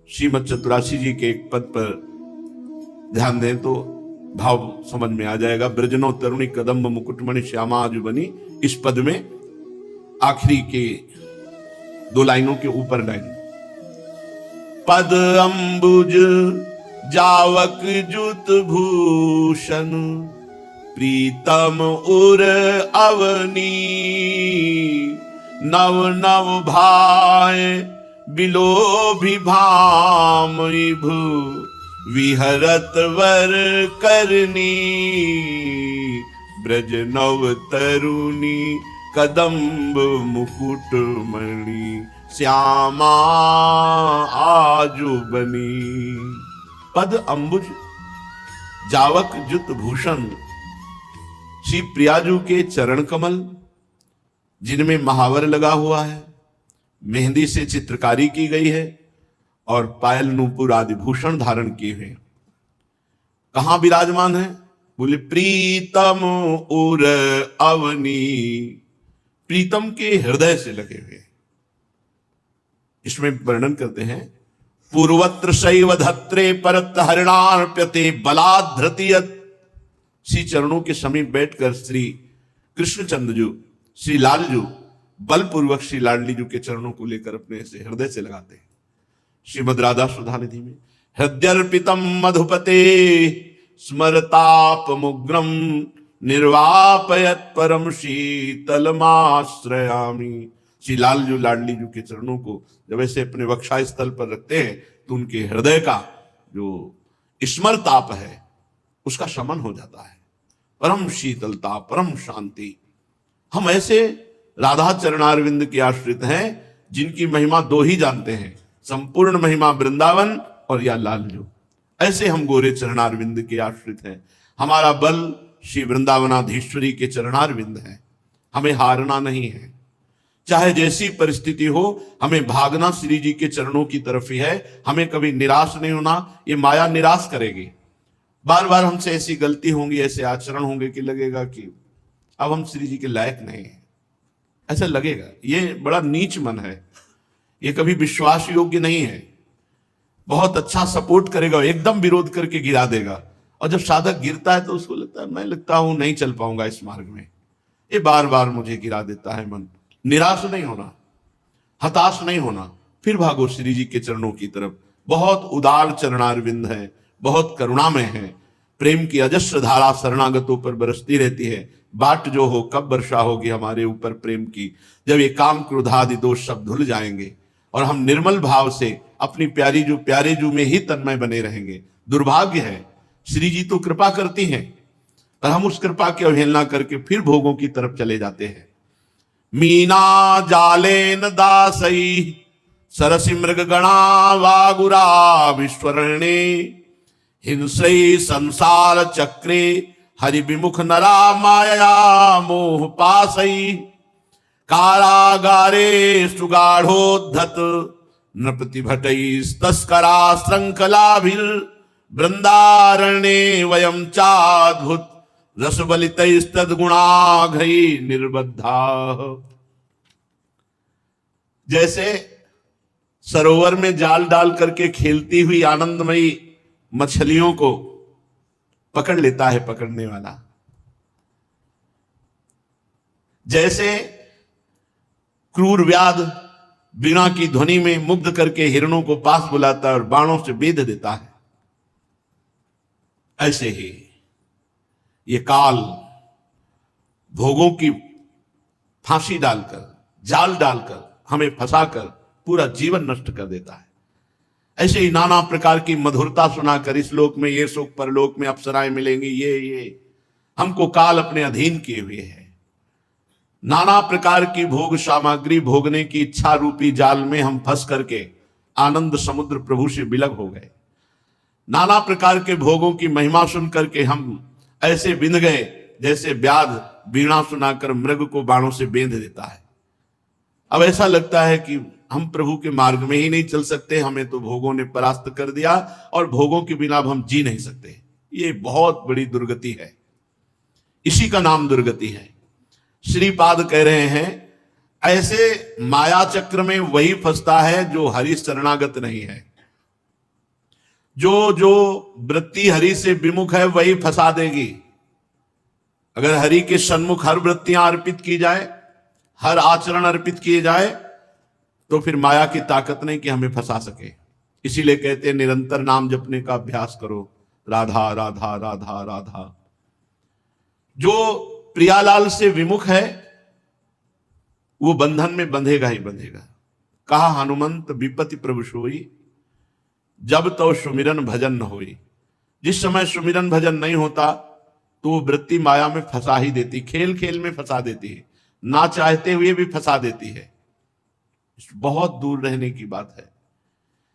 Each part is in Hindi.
श्रीमद चतुराशी जी के एक पद पर ध्यान दें तो भाव समझ में आ जाएगा। ब्रजनो तरुणी कदम्ब मुकुटमणि श्यामा आजु बनी, इस पद में आखिरी के 2 लाइनों के ऊपर लाइन, पद अंबुज जावक जुत भूषण प्रीतम उर अवनी, नव नव भाय बिलोभी भाम भू विहरत वर करनी, ब्रज नव तरुणी कदम्ब मुकुट मणि श्यामा आजु बनी। पद अंबुज जावक जुत भूषण, श्री प्रियाजू के चरण कमल जिनमें महावर लगा हुआ है, मेहंदी से चित्रकारी की गई है और पायल नूपुर आदि भूषण धारण किए हुए, कहां विराजमान है? बोले प्रीतम उर अवनी, प्रीतम के हृदय से लगे हुए। इसमें वर्णन करते हैं, पूर्वत्र शैव धत्रे परत हरिणार्प्यते बलाधृतियत, श्री चरणों के समीप बैठकर श्री कृष्णचंद्र जी, श्री लाल जी बलपूर्वक श्री लाडली जी के चरणों को लेकर अपने से हृदय से लगाते हैं। श्रीमद राधा सुधा निधि में हृदयर्पितम मधुपते स्मरताप मुग्रम निर्वापयत परम शीतलमाश्रयामि, श्री लाल जी लाडली जी के चरणों को जब ऐसे अपने वक्षा स्थल पर रखते हैं तो उनके हृदय का जो स्मरताप है उसका शमन हो जाता है, परम शीतलता, परम शांति। हम ऐसे राधा चरणारविंद के आश्रित हैं जिनकी महिमा 2 ही जानते हैं, संपूर्ण महिमा वृंदावन और या लालजू। ऐसे हम गोरे चरणारविंद के आश्रित हैं। हमारा बल श्री वृंदावनाधीश्वरी के चरणारविंद है, हमें हारना नहीं है। चाहे जैसी परिस्थिति हो, हमें भागना श्री जी के चरणों की तरफ ही है। हमें कभी निराश नहीं होना, ये माया निराश करेगी। बार बार हमसे ऐसी गलती होंगी, ऐसे आचरण होंगे कि लगेगा कि अब हम श्री जी के लायक नहीं है, ऐसा लगेगा। ये बड़ा नीच मन है, ये कभी विश्वास योग्य नहीं है। बहुत अच्छा सपोर्ट करेगा, एकदम विरोध करके गिरा देगा, और जब साधक गिरता है तो उसको लगता है मैं लगता हूं नहीं चल पाऊंगा इस मार्ग में, ये बार बार मुझे गिरा देता है मन। निराश नहीं होना, हताश नहीं होना, फिर भागो श्री जी के चरणों की तरफ। बहुत उदार चरणारविंद है, बहुत करुणामय है, प्रेम की अजस्र धारा शरणागतों पर बरसती रहती है। बाट जो हो कब वर्षा होगी हमारे ऊपर प्रेम की, जब ये काम क्रोधादि दोष सब धुल जाएंगे और हम निर्मल भाव से अपनी प्यारी जो प्यारे जू में ही तन्मय बने रहेंगे। दुर्भाग्य है, श्री जी तो कृपा करती हैं पर हम उस कृपा की अवहेलना करके फिर भोगों की तरफ चले जाते हैं। मीना जालेन दासई सरसी मृग गणा वागुरा विश्वरणे, हिंसई संसार चक्रे हरि विमुख नरा माया मोह पासई, कारागारे सुगाढ़ोद्धत नृपतिभटई तस्करा श्रृंखलाभिर, वृंदारण्ये वयम चाद्भुत रसबलितस्तद्गुणाघई निर्बद्धा। जैसे सरोवर में जाल डाल करके खेलती हुई आनंदमयी मछलियों को पकड़ लेता है पकड़ने वाला, जैसे क्रूर व्याध वीणा की ध्वनि में मुग्ध करके हिरणों को पास बुलाता है और बाणों से बेध देता है, ऐसे ही ये काल भोगों की फांसी डालकर, जाल डालकर, हमें फंसाकर पूरा जीवन नष्ट कर देता है। ऐसे ही नाना प्रकार की मधुरता सुनाकर इस लोक में ये सुख, परलोक में अप्सराएं मिलेंगी, ये हमको काल अपने अधीन किए हुए है। नाना प्रकार की भोग सामग्री भोगने की इच्छा रूपी जाल में हम फंस करके आनंद समुद्र प्रभु से बिलग हो गए। नाना प्रकार के भोगों की महिमा सुन करके हम ऐसे बिंध गए जैसे व्याध वीणा सुनाकर मृग को बाणों से बेंध देता है। अब ऐसा लगता है कि हम प्रभु के मार्ग में ही नहीं चल सकते, हमें तो भोगों ने परास्त कर दिया और भोगों के बिना अब हम जी नहीं सकते। ये बहुत बड़ी दुर्गति है, इसी का नाम दुर्गति है। श्रीपाद कह रहे हैं ऐसे माया चक्र में वही फंसता है जो हरि शरणागत नहीं है। जो जो वृत्ति हरि से विमुख है वही फंसा देगी। अगर हरि के सन्मुख हर वृत्तियां अर्पित की जाए, हर आचरण अर्पित किए जाए, तो फिर माया की ताकत नहीं कि हमें फंसा सके। इसीलिए कहते हैं निरंतर नाम जपने का अभ्यास करो, राधा राधा राधा राधा। जो प्रियालाल से विमुख है वो बंधन में बंधेगा ही बंधेगा। कहा हनुमंत विपति प्रभु सोई, जब तो सुमिरन भजन न होई। जिस समय सुमिरन भजन नहीं होता तो वो वृत्ति माया में फंसा ही देती, खेल खेल में फंसा देती है, ना चाहते हुए भी फंसा देती है। बहुत दूर रहने की बात है।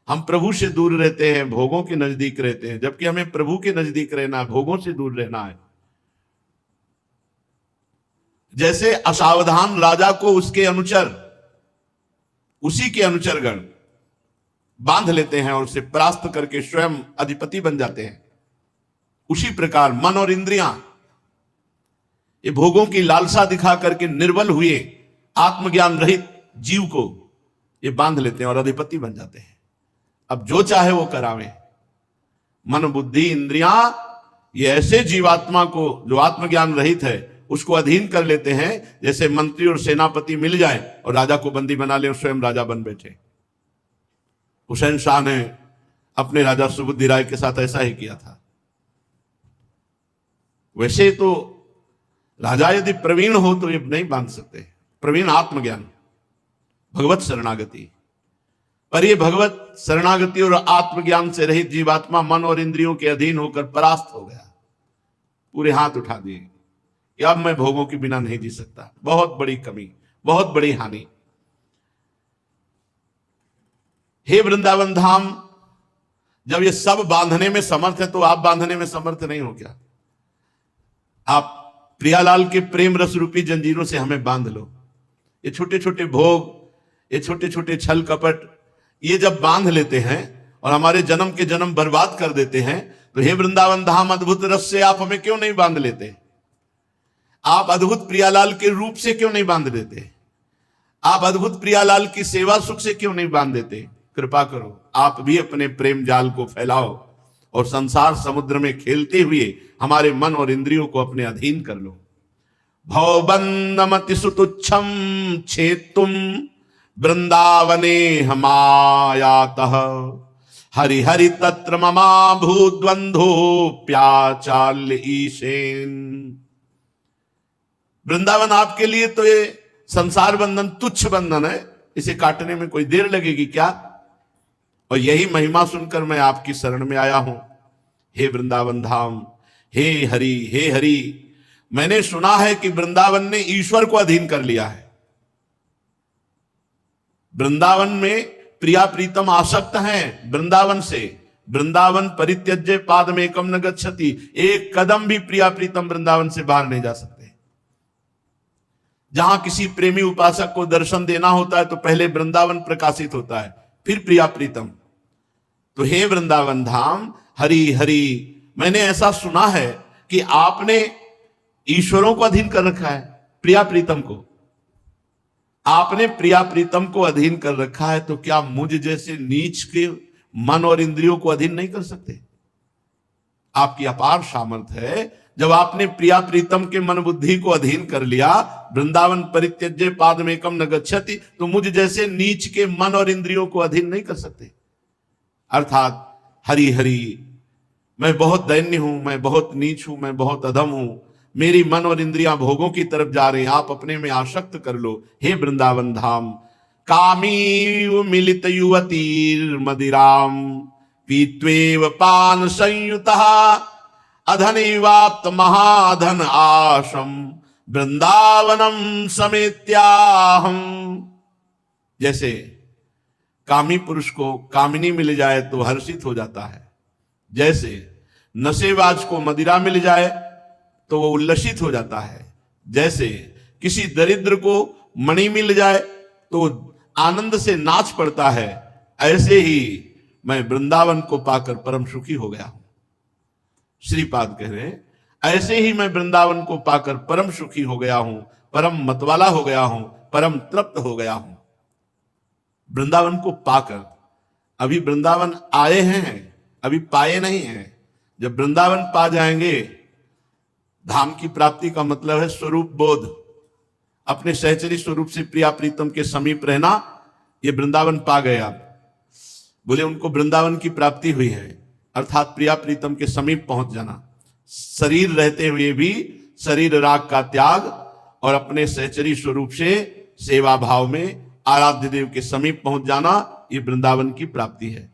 हम प्रभु से दूर रहते हैं, भोगों के नजदीक रहते हैं, जबकि हमें प्रभु के नजदीक रहना है, भोगों से दूर रहना है। जैसे असावधान राजा को उसके अनुचर, उसी के अनुचरगण बांध लेते हैं और उसे परास्त करके स्वयं अधिपति बन जाते हैं, उसी प्रकार मन और इंद्रियां ये भोगों की लालसा दिखा करके निर्बल हुए आत्मज्ञान रहित जीव को ये बांध लेते हैं और अधिपति बन जाते हैं। अब जो चाहे वो करावे। मन बुद्धि इंद्रियां ये ऐसे जीवात्मा को जो आत्मज्ञान रहित है उसको अधीन कर लेते हैं, जैसे मंत्री और सेनापति मिल जाए और राजा को बंदी बना ले और स्वयं राजा बन बैठे। हुसैन शाह ने अपने राजा सुबुद्धि राय के साथ ऐसा ही किया था। वैसे तो राजा यदि प्रवीण हो तो ये नहीं बांध सकते, प्रवीण आत्मज्ञान, भगवत शरणागति। पर ये भगवत शरणागति और आत्मज्ञान से रहित जीवात्मा मन और इंद्रियों के अधीन होकर परास्त हो गया, पूरे हाथ उठा दिए कि अब मैं भोगों के बिना नहीं जी सकता। बहुत बड़ी कमी, बहुत बड़ी हानि। हे वृंदावन धाम, जब ये सब बांधने में समर्थ है तो आप बांधने में समर्थ नहीं हो क्या? आप प्रियालाल के प्रेम रस रूपी जंजीरों से हमें बांध लो। ये छोटे छोटे भोग, ये छोटे छोटे छल कपट, ये जब बांध लेते हैं और हमारे जन्म के जन्म बर्बाद कर देते हैं, तो हे वृंदावन धाम अद्भुत रस से आप हमें क्यों नहीं बांध लेते? आप अद्भुत प्रियालाल के रूप से क्यों नहीं बांध देते? आप अद्भुत प्रियालाल की सेवा सुख से क्यों नहीं बांध देते? कृपा करो, आप भी अपने प्रेम जाल को फैलाओ और संसार समुद्र में खेलते हुए हमारे मन और इंद्रियों को अपने अधीन कर लो। भवबंधमति सुतुच्छम छेतुम वृंदावने हमायातः, हरि हरि तत्र ममा भूद्वंधो प्याचाल्य ईशेन। वृंदावन आपके लिए तो ये संसार बंधन तुच्छ बंधन है, इसे काटने में कोई देर लगेगी क्या? और यही महिमा सुनकर मैं आपकी शरण में आया हूं। हे वृंदावन धाम, हे हरि, मैंने सुना है कि वृंदावन ने ईश्वर को अधीन कर लिया है। वृंदावन में प्रिया प्रीतम आसक्त हैं वृंदावन से। वृंदावन परित्यज्य पादम एकम न गच्छति, एक कदम भी प्रिया प्रीतम वृंदावन से बाहर नहीं जा सकते। जहां किसी प्रेमी उपासक को दर्शन देना होता है तो पहले वृंदावन प्रकाशित होता है, फिर प्रिया प्रीतम। तो हे वृंदावन धाम, हरि, मैंने ऐसा सुना है कि आपने ईश्वरों को अधीन कर रखा है, प्रिया प्रीतम को। आपने प्रिया प्रीतम को अधीन कर रखा है, तो क्या मुझ जैसे नीच के मन और इंद्रियों को अधीन नहीं कर सकते? आपकी अपार सामर्थ्य है। जब आपने प्रिया प्रीतम के मन बुद्धि को अधीन कर लिया, वृंदावन परित्यज्य पादम एकम न गच्छति, तो मुझ जैसे नीच के मन और इंद्रियों को अधीन नहीं कर सकते। अर्थात हरि, मैं बहुत दैन्य हूं, मैं बहुत नीच हूं, मैं बहुत अधम हूं, मेरी मन और इंद्रियां भोगों की तरफ जा रही हैं, आप अपने में आसक्त कर लो। हे वृंदावन धाम, कामी मिलित युवतीर मदिराम पीत्वेव पान संयुतः अधनिवाप्त महाधन आशम वृंदावनम समेत्याहम। जैसे कामी पुरुष को कामिनी मिल जाए तो हर्षित हो जाता है, जैसे नशेबाज को मदिरा मिल जाए तो वो उल्लसित हो जाता है, जैसे किसी दरिद्र को मणि मिल जाए तो आनंद से नाच पड़ता है, ऐसे ही मैं वृंदावन को पाकर परम सुखी हो गया हूं। श्रीपाद कह रहे हैं, ऐसे ही मैं वृंदावन को पाकर परम सुखी हो गया हूं, परम मतवाला हो गया हूं, परम तृप्त हो गया हूं। वृंदावन को पाकर, अभी वृंदावन आए हैं अभी पाए नहीं हैं। जब वृंदावन पा जाएंगे, धाम की प्राप्ति का मतलब है स्वरूप बोध, अपने सहचरी स्वरूप से प्रिया प्रीतम के समीप रहना। ये वृंदावन पा गए आप, बोले उनको वृंदावन की प्राप्ति हुई है, अर्थात प्रिया प्रीतम के समीप पहुंच जाना। शरीर रहते हुए भी शरीर राग का त्याग और अपने सहचरी स्वरूप से सेवा भाव में आराध्य देव के समीप पहुंच जाना, ये वृंदावन की प्राप्ति है।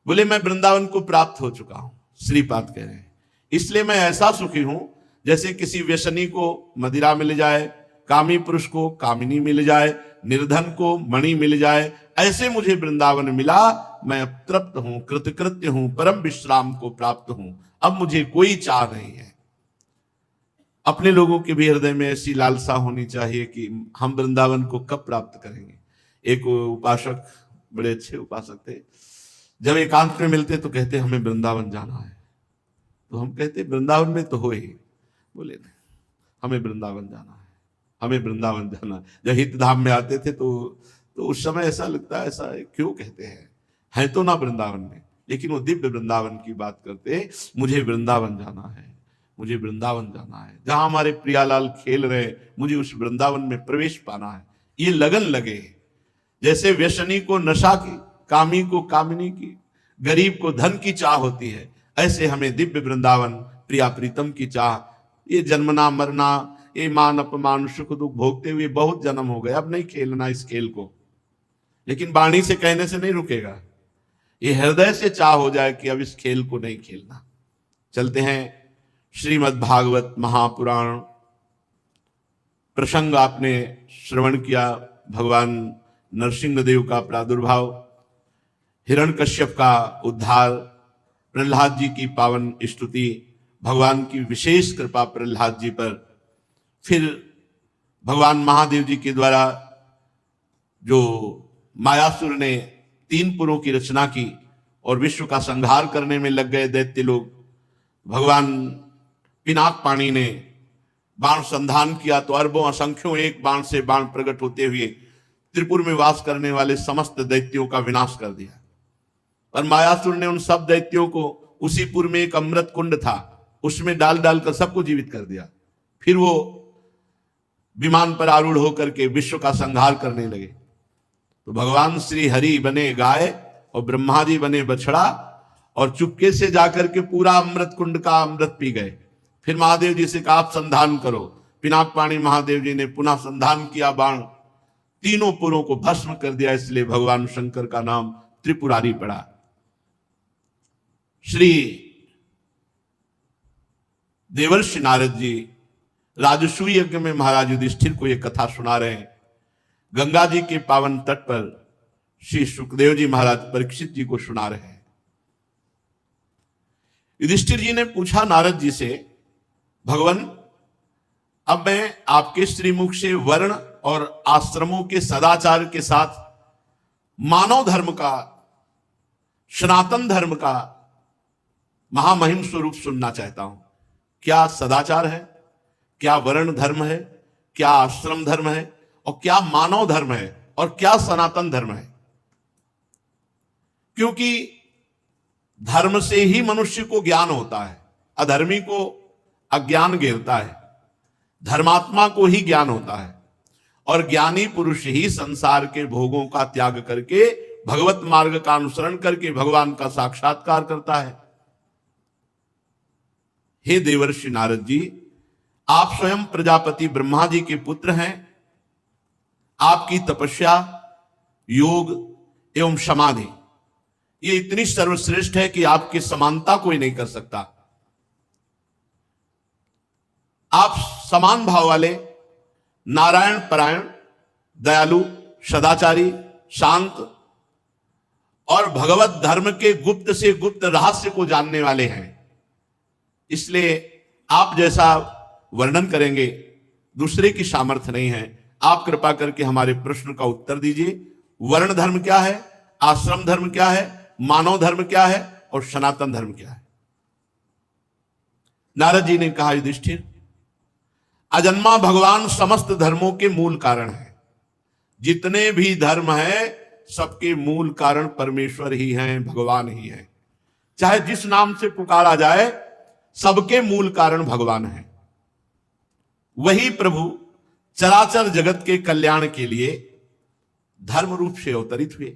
बोले मैं वृंदावन को प्राप्त हो चुका हूं, श्रीपाद कह रहे हैं, इसलिए मैं ऐसा सुखी हूं जैसे किसी व्यसनी को मदिरा मिल जाए, कामी पुरुष को कामिनी मिल जाए, निर्धन को मणि मिल जाए, ऐसे मुझे वृंदावन मिला। मैं अब तृप्त हूं, कृतकृत्य हूं, परम विश्राम को प्राप्त हूं, अब मुझे कोई चाह नहीं है। अपने लोगों के भी हृदय में ऐसी लालसा होनी चाहिए कि हम वृंदावन को कब प्राप्त करेंगे। एक उपासक, बड़े अच्छे उपासक थे, जब एकांत में मिलते तो कहते हमें वृंदावन जाना है। तो हम कहते वृंदावन में तो हो ही, बोले नहीं, हमें वृंदावन जाना है, हमें वृंदावन जाना है। जब हितधाम में आते थे तो उस समय ऐसा लगता है, ऐसा क्यों कहते हैं तो ना वृंदावन में, लेकिन वो दिव्य वृंदावन की बात करते, मुझे वृंदावन जाना है, मुझे वृंदावन जाना है, जहां हमारे प्रियालाल खेल रहे, मुझे उस वृंदावन में प्रवेश पाना है। ये लगन लगे, जैसे व्यसनी को नशा की, कामी को कामिनी की, गरीब को धन की चाह होती है, ऐसे हमें दिव्य वृंदावन प्रिया प्रीतम की चाह। ये जन्मना मरना, ये मान अपमान सुख दुख भोगते हुए बहुत जन्म हो गए, अब नहीं खेलना इस खेल को। लेकिन वाणी से कहने से नहीं रुकेगा, ये हृदय से चाह हो जाए कि अब इस खेल को नहीं खेलना। चलते हैं श्रीमद् भागवत महापुराण। प्रसंग आपने श्रवण किया, भगवान नरसिंहदेव का प्रादुर्भाव, हिरण्यकश्यप का उद्धार, प्रहलाद जी की पावन स्तुति, भगवान की विशेष कृपा प्रहलाद जी पर, फिर भगवान महादेव जी के द्वारा जो मायासुर ने 3 पुरों की रचना की और विश्व का संहार करने में लग गए दैत्य लोग, भगवान पिनाक पाणी ने बाण संधान किया तो अरबों असंख्यों एक बाण से बाण प्रकट होते हुए त्रिपुर में वास करने वाले समस्त दैत्यों का विनाश कर दिया। और मायासुर ने उन सब दैत्यों को उसी पुर में एक अमृत कुंड था, उसमें डाल डालकर सबको जीवित कर दिया। फिर वो विमान पर आरूढ़ होकर के विश्व का संहार करने लगे। तो भगवान श्री हरि बने गाय और ब्रह्मा जी बने बछड़ा और चुपके से जाकर के पूरा अमृत कुंड का अमृत पी गए। फिर महादेव जी से कहा आप संधान करो। पिनाक पाणी महादेव जी ने पुनः संधान किया, बाण 3 पुरों को भस्म कर दिया। इसलिए भगवान शंकर का नाम त्रिपुरारी पड़ा। श्री देवर्षि नारद जी राजसूय यज्ञ में महाराज युधिष्ठिर को यह कथा सुना रहे हैं। गंगा जी के पावन तट पर श्री सुखदेव जी महाराज परीक्षित जी को सुना रहे हैं। युधिष्ठिर जी ने पूछा नारद जी से, भगवान अब मैं आपके श्रीमुख से वर्ण और आश्रमों के सदाचार के साथ मानव धर्म का, सनातन धर्म का महामहिम स्वरूप सुनना चाहता हूं। क्या सदाचार है, क्या वर्ण धर्म है, क्या आश्रम धर्म है, और क्या मानव धर्म है, और क्या सनातन धर्म है। क्योंकि धर्म से ही मनुष्य को ज्ञान होता है, अधर्मी को अज्ञान घेरता है, धर्मात्मा को ही ज्ञान होता है। और ज्ञानी पुरुष ही संसार के भोगों का त्याग करके भगवत मार्ग का अनुसरण करके भगवान का साक्षात्कार करता है। हे देवर्षि नारद जी, आप स्वयं प्रजापति ब्रह्मा जी के पुत्र हैं। आपकी तपस्या, योग एवं समाधि ये इतनी सर्वश्रेष्ठ है कि आपकी समानता कोई नहीं कर सकता। आप समान भाव वाले, नारायण परायण, दयालु, सदाचारी, शांत और भगवत धर्म के गुप्त से गुप्त रहस्य को जानने वाले हैं। इसलिए आप जैसा वर्णन करेंगे दूसरे की सामर्थ्य नहीं है। आप कृपा करके हमारे प्रश्न का उत्तर दीजिए। वर्ण धर्म क्या है, आश्रम धर्म क्या है, मानव धर्म क्या है और सनातन धर्म क्या है। नारद जी ने कहा, युधिष्ठिर, अजन्मा भगवान समस्त धर्मों के मूल कारण है। जितने भी धर्म हैं सबके मूल कारण परमेश्वर ही हैं, भगवान ही हैं। चाहे जिस नाम से पुकारा जाए, सबके मूल कारण भगवान है। वही प्रभु चराचर जगत के कल्याण के लिए धर्म रूप से अवतरित हुए।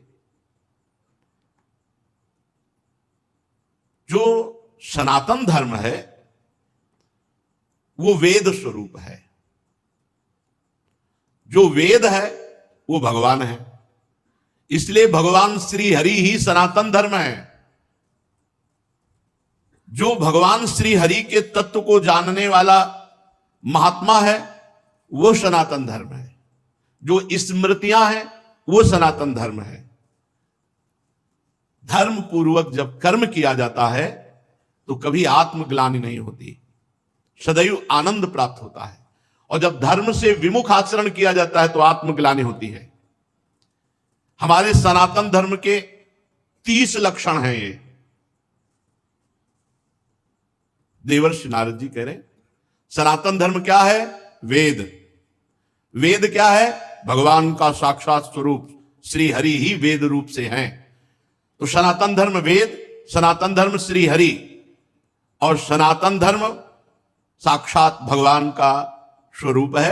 जो सनातन धर्म है वो वेद स्वरूप है। जो वेद है वो भगवान है। इसलिए भगवान श्री हरि ही सनातन धर्म है। जो भगवान श्री हरि के तत्व को जानने वाला महात्मा है वो सनातन धर्म है। जो स्मृतियां हैं वो सनातन धर्म है। धर्म पूर्वक जब कर्म किया जाता है तो कभी आत्मग्लानि नहीं होती, सदैव आनंद प्राप्त होता है। और जब धर्म से विमुख आचरण किया जाता है तो आत्मग्लानि होती है। हमारे सनातन धर्म के 30 लक्षण हैं। ये देवर्षि नारद जी कह रहे हैं सनातन धर्म क्या है? वेद। वेद क्या है? भगवान का साक्षात स्वरूप श्री हरि ही वेद रूप से हैं। तो सनातन धर्म वेद, सनातन धर्म श्री हरि और सनातन धर्म साक्षात भगवान का स्वरूप है।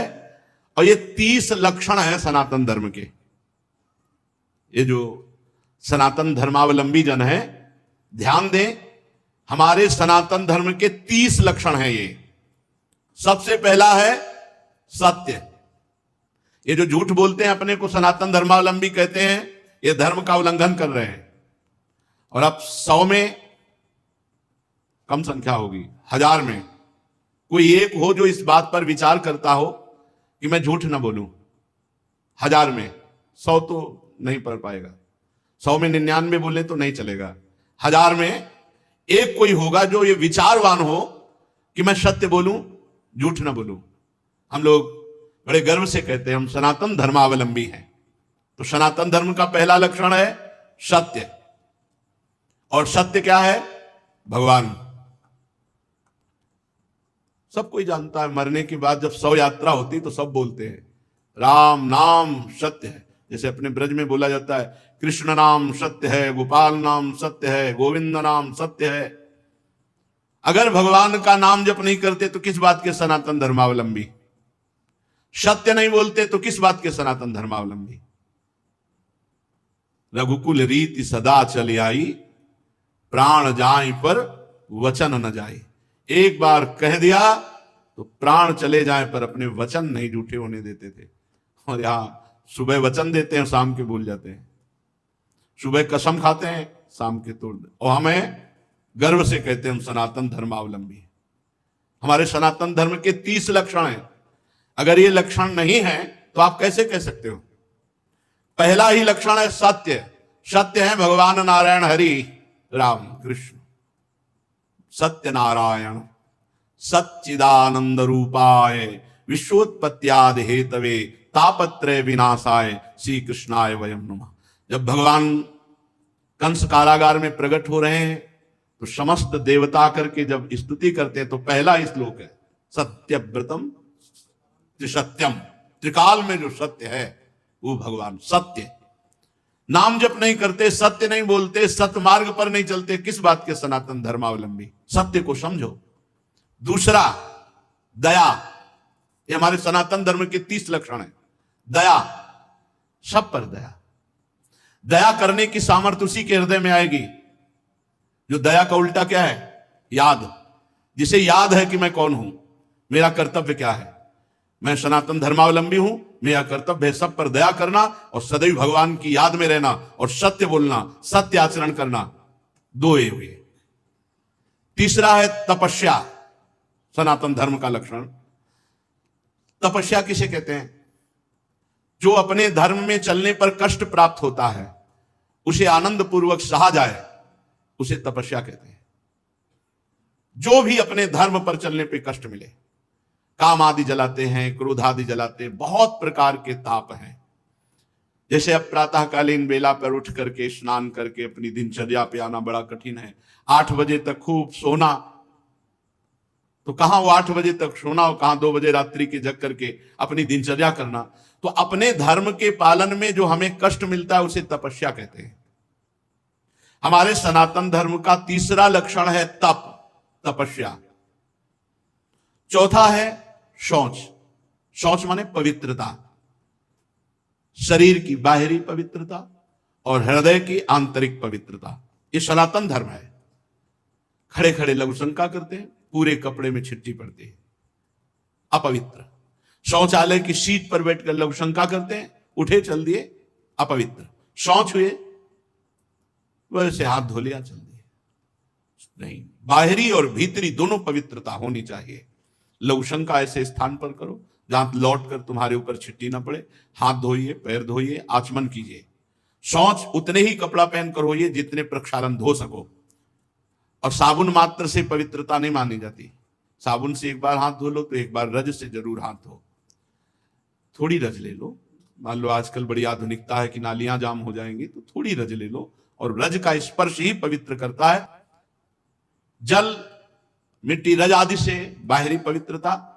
और ये 30 लक्षण है सनातन धर्म के। ये जो सनातन धर्मावलंबी जन है ध्यान दें, हमारे सनातन धर्म के 30 लक्षण हैं। ये सबसे पहला है सत्य। ये जो झूठ बोलते हैं अपने को सनातन धर्मावलंबी कहते हैं, ये धर्म का उल्लंघन कर रहे हैं। और अब 100 में कम संख्या होगी, 1000 में कोई एक हो जो इस बात पर विचार करता हो कि मैं झूठ ना बोलूं। 1000 में 100 तो नहीं पढ़ पाएगा। 100 में 99 बोले तो नहीं चलेगा। 1000 में एक कोई होगा जो ये विचारवान हो कि मैं सत्य बोलूं, झूठ ना बोलूं। हम लोग बड़े गर्व से कहते हैं हम सनातन धर्मावलंबी हैं। तो सनातन धर्म का पहला लक्षण है सत्य। और सत्य क्या है? भगवान। सब कोई जानता है मरने के बाद जब शव यात्रा होती तो सब बोलते हैं राम नाम सत्य है। जैसे अपने ब्रज में बोला जाता है कृष्ण नाम सत्य है, गोपाल नाम सत्य है, गोविंद नाम सत्य है। अगर भगवान का नाम जप नहीं करते तो किस बात के सनातन धर्मावलंबी? सत्य नहीं बोलते तो किस बात के सनातन धर्मावलंबी? रघुकुल रीति सदा चली आई, प्राण जाए पर वचन न जाए। एक बार कह दिया तो प्राण चले जाए पर अपने वचन नहीं झूठे होने देते थे। और यहां सुबह वचन देते हैं, शाम के भूल जाते हैं। सुबह कसम खाते हैं, शाम के तोड़ दे। और हमें गर्व से कहते हैं हम सनातन धर्मावलंबी हैं। हमारे सनातन धर्म के 30 लक्षण हैं। अगर ये लक्षण नहीं है तो आप कैसे कह सकते हो? पहला ही लक्षण है सत्य। सत्य है भगवान नारायण हरि राम कृष्ण। सत्य नारायण सच्चिदानंद रूपाय विश्वोत्पत्त्यादि हेतवे तापत्रय विनाशाय श्री कृष्णाय वयम नमः। जब भगवान कंस कारागार में प्रकट हो रहे हैं तो समस्त देवता करके जब स्तुति करते हैं तो पहला ही श्लोक है सत्यव्रतम त्रिसत्यम। त्रिकाल में जो सत्य है वो भगवान सत्य। नाम जप नहीं करते, सत्य नहीं बोलते, सत्य मार्ग पर नहीं चलते, किस बात के सनातन धर्मावलंबी? सत्य को समझो। दूसरा दया। ये हमारे सनातन धर्म के 30 लक्षण है। दया, सब पर दया। दया करने की सामर्थ्य उसी के हृदय में आएगी जो दया का उल्टा क्या है? याद। जिसे याद है कि मैं कौन हूं, मेरा कर्तव्य क्या है, मैं सनातन धर्मावलंबी हूं, मेरा कर्तव्य है सब पर दया करना और सदैव भगवान की याद में रहना और सत्य बोलना, सत्य आचरण करना। 2 ये हुए। तीसरा है तपस्या। सनातन धर्म का लक्षण तपस्या किसे कहते हैं? जो अपने धर्म में चलने पर कष्ट प्राप्त होता है उसे आनंद पूर्वक सहा जाए, उसे तपस्या कहते हैं। जो भी अपने धर्म पर चलने पर कष्ट मिले, काम आदि जलाते हैं, क्रोध आदि जलाते हैं, बहुत प्रकार के ताप हैं। जैसे अब प्रातःकालीन बेला पर उठ करके स्नान करके अपनी दिनचर्या पे आना बड़ा कठिन है। 8 बजे तक खूब सोना, तो कहां वो 8 बजे तक सोना और कहां 2 बजे रात्रि के जग करके अपनी दिनचर्या करना। तो अपने धर्म के पालन में जो हमें कष्ट मिलता है उसे तपस्या कहते हैं। हमारे सनातन धर्म का तीसरा लक्षण है तप, तपस्या। चौथा है शौच। शौच माने पवित्रता, शरीर की बाहरी पवित्रता और हृदय की आंतरिक पवित्रता। ये सनातन धर्म है। खड़े खड़े लघु शंका करते हैं, पूरे कपड़े में छिट्टी पड़ती है, अपवित्र। शौचालय की सीट पर बैठकर लघु शंका करते हैं, उठे चल दिए, अपवित्र। शौच हुए, वैसे हाथ धो लिया, चल दिए। नहीं, बाहरी और भीतरी दोनों पवित्रता होनी चाहिए। लघु शंका ऐसे स्थान पर करो जहां लौट कर तुम्हारे ऊपर छिट्टी ना पड़े। हाथ धोइए, पैर धोइए, आचमन कीजिए। शौच उतने ही कपड़ा पहनकर होइए जितने प्रक्षालन धो सको। और साबुन मात्र से पवित्रता नहीं मानी जाती। साबुन से एक बार हाथ धो लो तो एक बार रज से जरूर हाथ धो। थोड़ी रज ले लो, मान लो आजकल बड़ी आधुनिकता है कि नालियां जाम हो जाएंगी, तो थोड़ी रज ले लो, और रज का स्पर्श ही पवित्र करता है। जल, मिट्टी, रज आदि से बाहरी पवित्रता,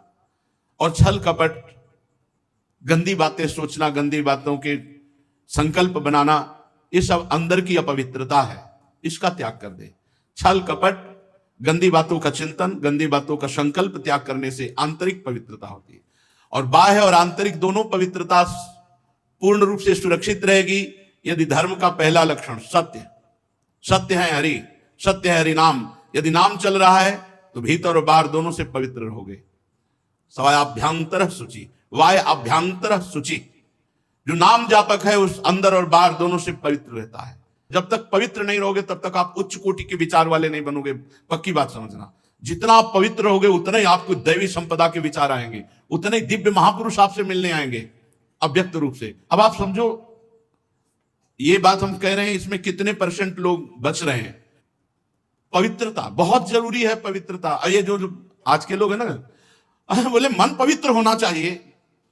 और छल कपट, गंदी बातें सोचना, गंदी बातों के संकल्प बनाना, ये सब अंदर की अपवित्रता है। इसका त्याग कर दे। छल कपट, गंदी बातों का चिंतन, गंदी बातों का संकल्प त्याग करने से आंतरिक पवित्रता होती है। और बाह्य और आंतरिक दोनों पवित्रता पूर्ण रूप से सुरक्षित रहेगी यदि धर्म का पहला लक्षण सत्य, सत्य है हरि, सत्य है हरि नाम, यदि नाम चल रहा है तो भीतर और बाहर दोनों से पवित्र रहोगे। सवायाभ्यंतर शुचि, वाय अभ्यंतर शुचि। जो नाम जापक है उस अंदर और बाहर दोनों से पवित्र रहता है। जब तक पवित्र नहीं रहोगे तब तक आप उच्च कोटि के विचार वाले नहीं बनोगे। पक्की बात समझना, जितना आप पवित्र होगे उतना ही आपको दैवी संपदा के विचार आएंगे, उतने ही दिव्य महापुरुष आपसे मिलने आएंगे अव्यक्त रूप से। अब आप समझो, ये बात हम कह रहे हैं, इसमें कितने % लोग बच रहे हैं। पवित्रता बहुत जरूरी है। पवित्रता, ये जो आज के लोग है ना, बोले मन पवित्र होना चाहिए।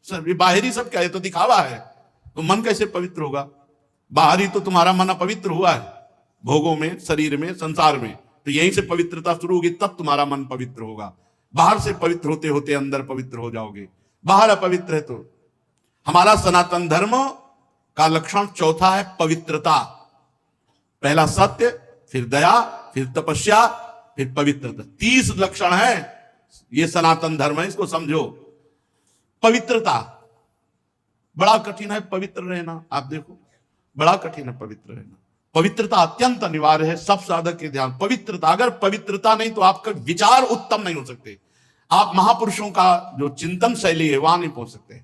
सर ये बाहरी सब क्या है, तो दिखावा है। तो मन कैसे पवित्र होगा? बाहरी तो तुम्हारा मन अपवित्र हुआ है, भोगों में, शरीर में, संसार में। तो यहीं से पवित्रता शुरू होगी, तब तुम्हारा मन पवित्र होगा। बाहर से पवित्र होते होते अंदर पवित्र हो जाओगे। बाहर अपवित्र है तो। हमारा सनातन धर्म का लक्षण चौथा है पवित्रता। पहला सत्य, फिर दया, फिर तपस्या, फिर पवित्रता। 30 लक्षण है ये सनातन धर्म है, इसको समझो। पवित्रता बड़ा कठिन है, पवित्र रहना। आप देखो, बड़ा कठिन है पवित्र रहना। पवित्रता अत्यंत अनिवार्य है सब साधक के ध्यान। पवित्रता, अगर पवित्रता नहीं तो आपका विचार उत्तम नहीं हो सकते। आप महापुरुषों का जो चिंतन शैली है वहां नहीं पहुंच सकते।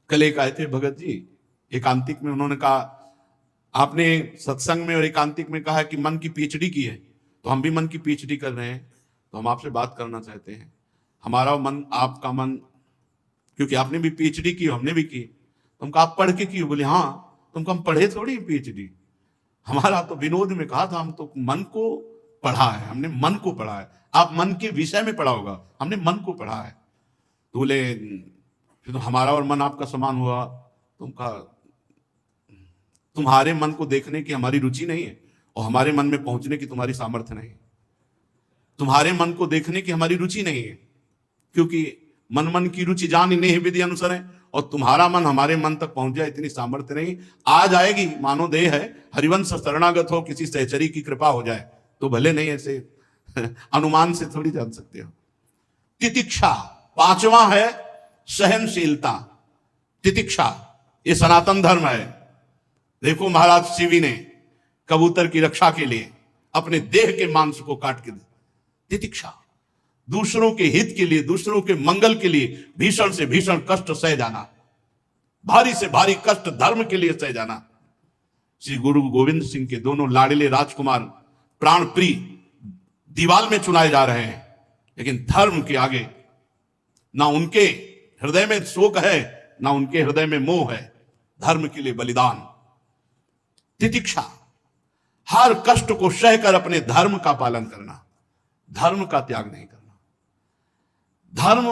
कल एक आए थे भगत जी एकांतिक में, उन्होंने कहा आपने सत्संग में और एकांतिक में कहा कि मन की पीएचडी की है, तो हम भी मन की पीएचडी कर रहे हैं, तो हम आपसे बात करना चाहते हैं। हमारा मन, आपका मन, क्योंकि आपने भी पीएचडी की, हमने भी की। तुमको आप पढ़ के की? बोले हाँ। तुमको हम पढ़े थोड़ी पीएचडी, हमारा तो विनोद में कहा था, हम तो मन को पढ़ा है, हमने मन को पढ़ा है। आप मन के विषय में पढ़ा होगा, हमने मन को पढ़ा है। तो बोले फिर तो हमारा और मन आपका समान हुआ। तुम कहा तुम्हारे मन को देखने की हमारी रुचि नहीं है और हमारे मन में पहुंचने की तुम्हारी सामर्थ्य नहीं है। तुम्हारे मन को देखने की हमारी रुचि नहीं है, क्योंकि मन की रुचि जान नहीं विधि अनुसार है, और तुम्हारा मन हमारे मन तक पहुंच जाए इतनी सामर्थ्य नहीं। आ जाएगी, मानो देह है, हरिवंश शरणागत हो, किसी सहचरी की कृपा हो जाए तो भले, नहीं ऐसे अनुमान से थोड़ी जान सकते हो। तितिक्षा, 5वां है सहनशीलता। तितिक्षा ये सनातन धर्म है। देखो महाराज शिवी ने कबूतर की रक्षा के लिए अपने देह के मांस को काट के तितिक्षा, दूसरों के हित के लिए, दूसरों के मंगल के लिए भीषण से भीषण कष्ट सह जाना, भारी से भारी कष्ट धर्म के लिए सह जाना। श्री गुरु गोविंद सिंह के दोनों लाडले राजकुमार प्राण प्रिय दीवाल में चुनाए जा रहे हैं, लेकिन धर्म के आगे ना उनके हृदय में शोक है, ना उनके हृदय में मोह है। धर्म के लिए बलिदान, तितिक्षा, हर कष्ट को सहकर अपने धर्म का पालन करना, धर्म का त्याग नहीं करना। धर्म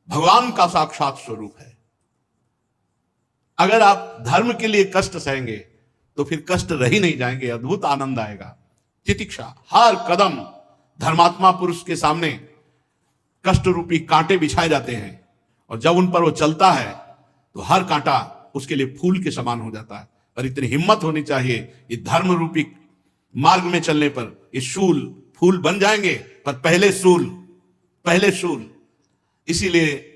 भगवान का साक्षात स्वरूप है। अगर आप धर्म के लिए कष्ट सहेंगे तो फिर कष्ट रह ही नहीं जाएंगे, अद्भुत आनंद आएगा। तितिक्षा, हर कदम धर्मात्मा पुरुष के सामने कष्ट रूपी कांटे बिछाए जाते हैं, और जब उन पर वो चलता है तो हर कांटा उसके लिए फूल के समान हो जाता है। और इतनी हिम्मत होनी चाहिए, ये धर्म रूपी मार्ग में चलने पर ये शूल फूल बन जाएंगे, पर पहले शूल। इसीलिए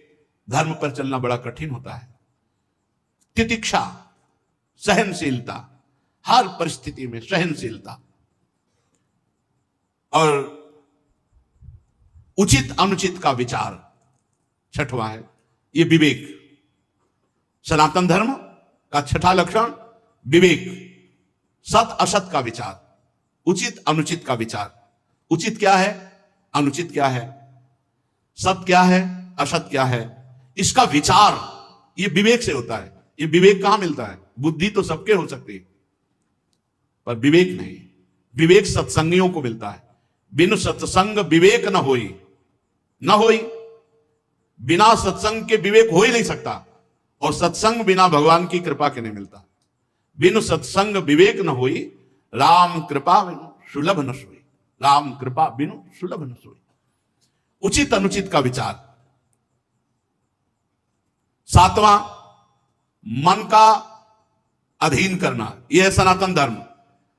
धर्म पर चलना बड़ा कठिन होता है। तितिक्षा, सहनशीलता, हर परिस्थिति में सहनशीलता, और उचित अनुचित का विचार। छठवां है ये विवेक। सनातन धर्म का छठा लक्षण विवेक, सत असत का विचार, उचित अनुचित का विचार। उचित क्या है, अनुचित क्या है, सत क्या है, असत क्या है, इसका विचार ये विवेक से होता है। ये विवेक कहां मिलता है? बुद्धि तो सबके हो सकती है, पर विवेक नहीं। विवेक सत्संगियों को मिलता है। बिन सत्संग विवेक न होई, बिना सत्संग के विवेक हो ही नहीं सकता, और सत्संग बिना भगवान की कृपा के नहीं मिलता। बिन सत्संग विवेक न होई, राम कृपा बिनु सुलभ न सोई, राम कृपा बिनु सुलभ न सोई। उचित अनुचित का विचार। सातवां मन का अधीन करना। यह है सनातन धर्म,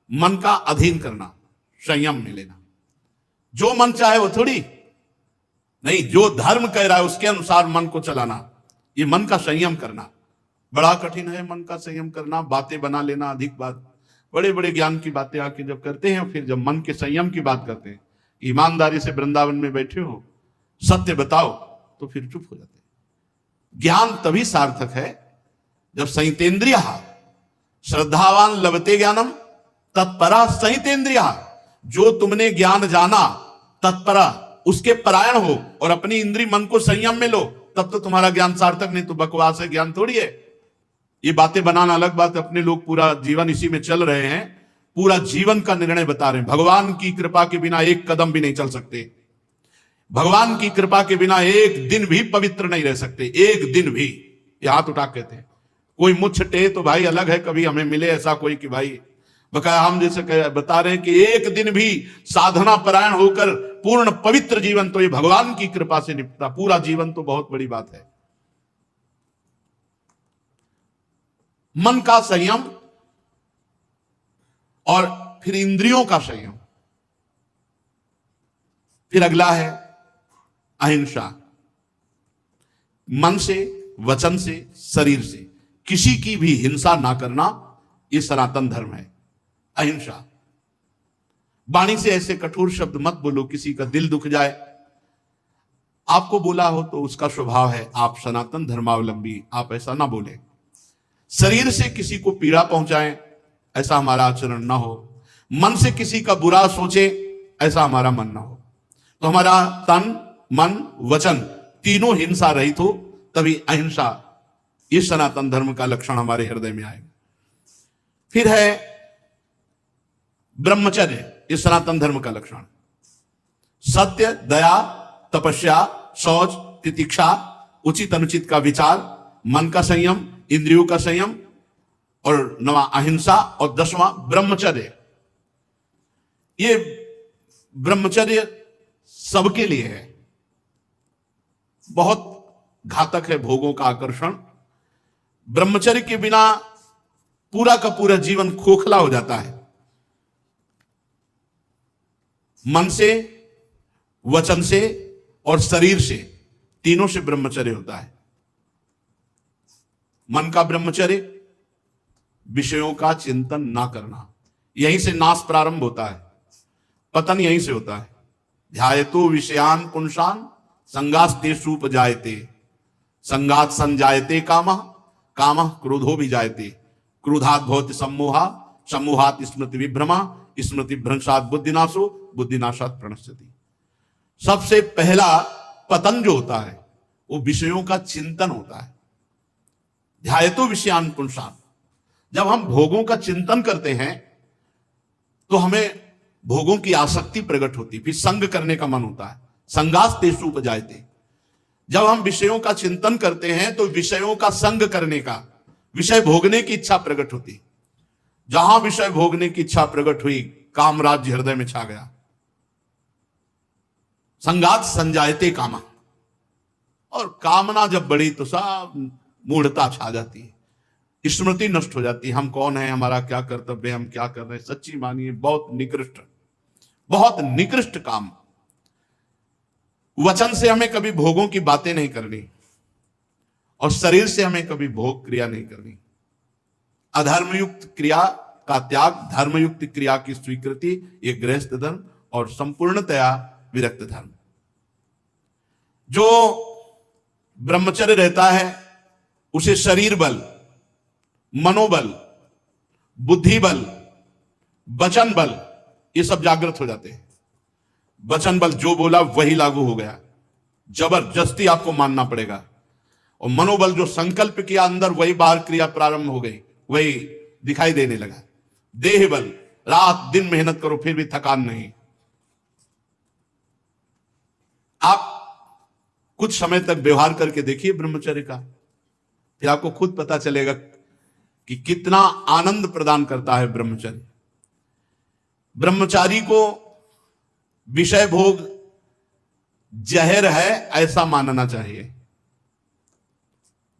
मन का अधीन करना, संयम में लेना। जो मन चाहे वो थोड़ी नहीं, जो धर्म कह रहा है उसके अनुसार मन को चलाना, ये मन का संयम करना बड़ा कठिन है। मन का संयम करना, बातें बना लेना, अधिक बात, बड़े बड़े ज्ञान की बातें आके जब करते हैं, फिर जब मन के संयम की बात करते हैं, ईमानदारी से वृंदावन में बैठे हो, सत्य बताओ, तो फिर चुप हो जाते हैं। ज्ञान तभी सार्थक है जब संयतेन्द्रिय, श्रद्धावान लभते ज्ञानम तत्परा संयतेन्द्रिय। जो तुमने ज्ञान जाना, तत्परा उसके परायण हो और अपनी इंद्रिय मन को संयम में लो, तब तो तुम्हारा ज्ञान सार्थक। नहीं तो बकवास है, ज्ञान थोड़ी है। ये बातें बनाना अलग बात, अपने लोग पूरा जीवन इसी में चल रहे हैं, पूरा जीवन का निर्णय बता रहे हैं। भगवान की कृपा के बिना एक कदम भी नहीं चल सकते, भगवान की कृपा के बिना एक दिन भी पवित्र नहीं रह सकते, एक दिन भी। ये हाथ उठा कहते हैं। कोई मुझ टे तो भाई अलग है, कभी हमें मिले ऐसा कोई कि भाई बकाया हम जैसे बता रहे हैं कि एक दिन भी साधना परायण होकर पूर्ण पवित्र जीवन तो ये भगवान की कृपा से निपटा। पूरा जीवन तो बहुत बड़ी बात है। मन का संयम और फिर इंद्रियों का संयम। फिर अगला है अहिंसा। मन से, वचन से, शरीर से किसी की भी हिंसा ना करना, यह सनातन धर्म है। अहिंसा। वाणी से ऐसे कठोर शब्द मत बोलो किसी का दिल दुख जाए। आपको बोला हो तो उसका स्वभाव है, आप सनातन धर्मावलंबी, आप ऐसा ना बोले। शरीर से किसी को पीड़ा पहुंचाएं, ऐसा हमारा आचरण ना हो। मन से किसी का बुरा सोचे, ऐसा हमारा मन ना हो। तो हमारा तन, मन, वचन तीनों हिंसा रहित हो, तभी अहिंसा, ये सनातन धर्म का लक्षण हमारे हृदय में आएगा। फिर है ब्रह्मचर्य, ये सनातन धर्म का लक्षण। सत्य, दया, तपस्या, शौच, तितिक्षा, उचित अनुचित का विचार, मन का संयम, इंद्रियों का संयम, और 9वां अहिंसा, और 10वां ब्रह्मचर्य। ये ब्रह्मचर्य सबके लिए है, बहुत घातक है भोगों का आकर्षण। ब्रह्मचर्य के बिना पूरा का पूरा जीवन खोखला हो जाता है। मन से, वचन से और शरीर से, तीनों से ब्रह्मचर्य होता है। मन का ब्रह्मचर्य, विषयों का चिंतन ना करना, यहीं से नाश प्रारंभ होता है, पतन यहीं से होता है। ध्यायतो विषयान पुंसान संगास्ते सूपजायते, संगात संजायते कामः, कामः क्रोधो विजायते, क्रोधात् भवति सम्मोहा, सम्मोहात् स्मृति विभ्रमा, स्मृति भ्रंशात् बुद्धिनाशो, बुद्धिनाशात् प्रणश्यति। सबसे पहला पतन जो होता है वो विषयों का चिंतन होता है। ध्यायतो विषयान पुंसान, जब हम भोगों का चिंतन करते हैं तो हमें भोगों की आसक्ति प्रकट होती, फिर संग करने का मन होता है। संगास्तेषु उपजायते, जब हम विषयों का चिंतन करते हैं तो विषयों का संग करने का, विषय भोगने की इच्छा प्रकट होती। जहां विषय भोगने की इच्छा प्रकट हुई, काम राज्य हृदय में छा गया। संगात संजायते कामा, और कामना जब बढ़ी तो सब मूढ़ता छा जाती है। स्मृति नष्ट हो जाती है। हम कौन है, हमारा क्या कर्तव्य है, हम क्या कर रहे हैं। सच्ची मानिए बहुत निकृष्ट काम। वचन से हमें कभी भोगों की बातें नहीं करनी और शरीर से हमें कभी भोग क्रिया नहीं करनी। अधर्मयुक्त क्रिया का त्याग, धर्मयुक्त क्रिया की स्वीकृति, ये गृहस्थ धर्म और संपूर्णतया विरक्त धर्म। जो ब्रह्मचर्य रहता है उसे शरीर बल, मनोबल, बुद्धि बल, वचन बल, ये सब जागृत हो जाते हैं। वचन बल जो बोला वही लागू हो गया, जबरदस्ती आपको मानना पड़ेगा। और मनोबल जो संकल्प किया अंदर वही बाहर क्रिया प्रारंभ हो गई, वही दिखाई देने लगा। देह बल, रात दिन मेहनत करो फिर भी थकान नहीं। आप कुछ समय तक व्यवहार करके देखिए ब्रह्मचर्य का, फिर आपको खुद पता चलेगा कि कितना आनंद प्रदान करता है ब्रह्मचर्य। ब्रह्मचारी को विषय भोग जहर है ऐसा मानना चाहिए।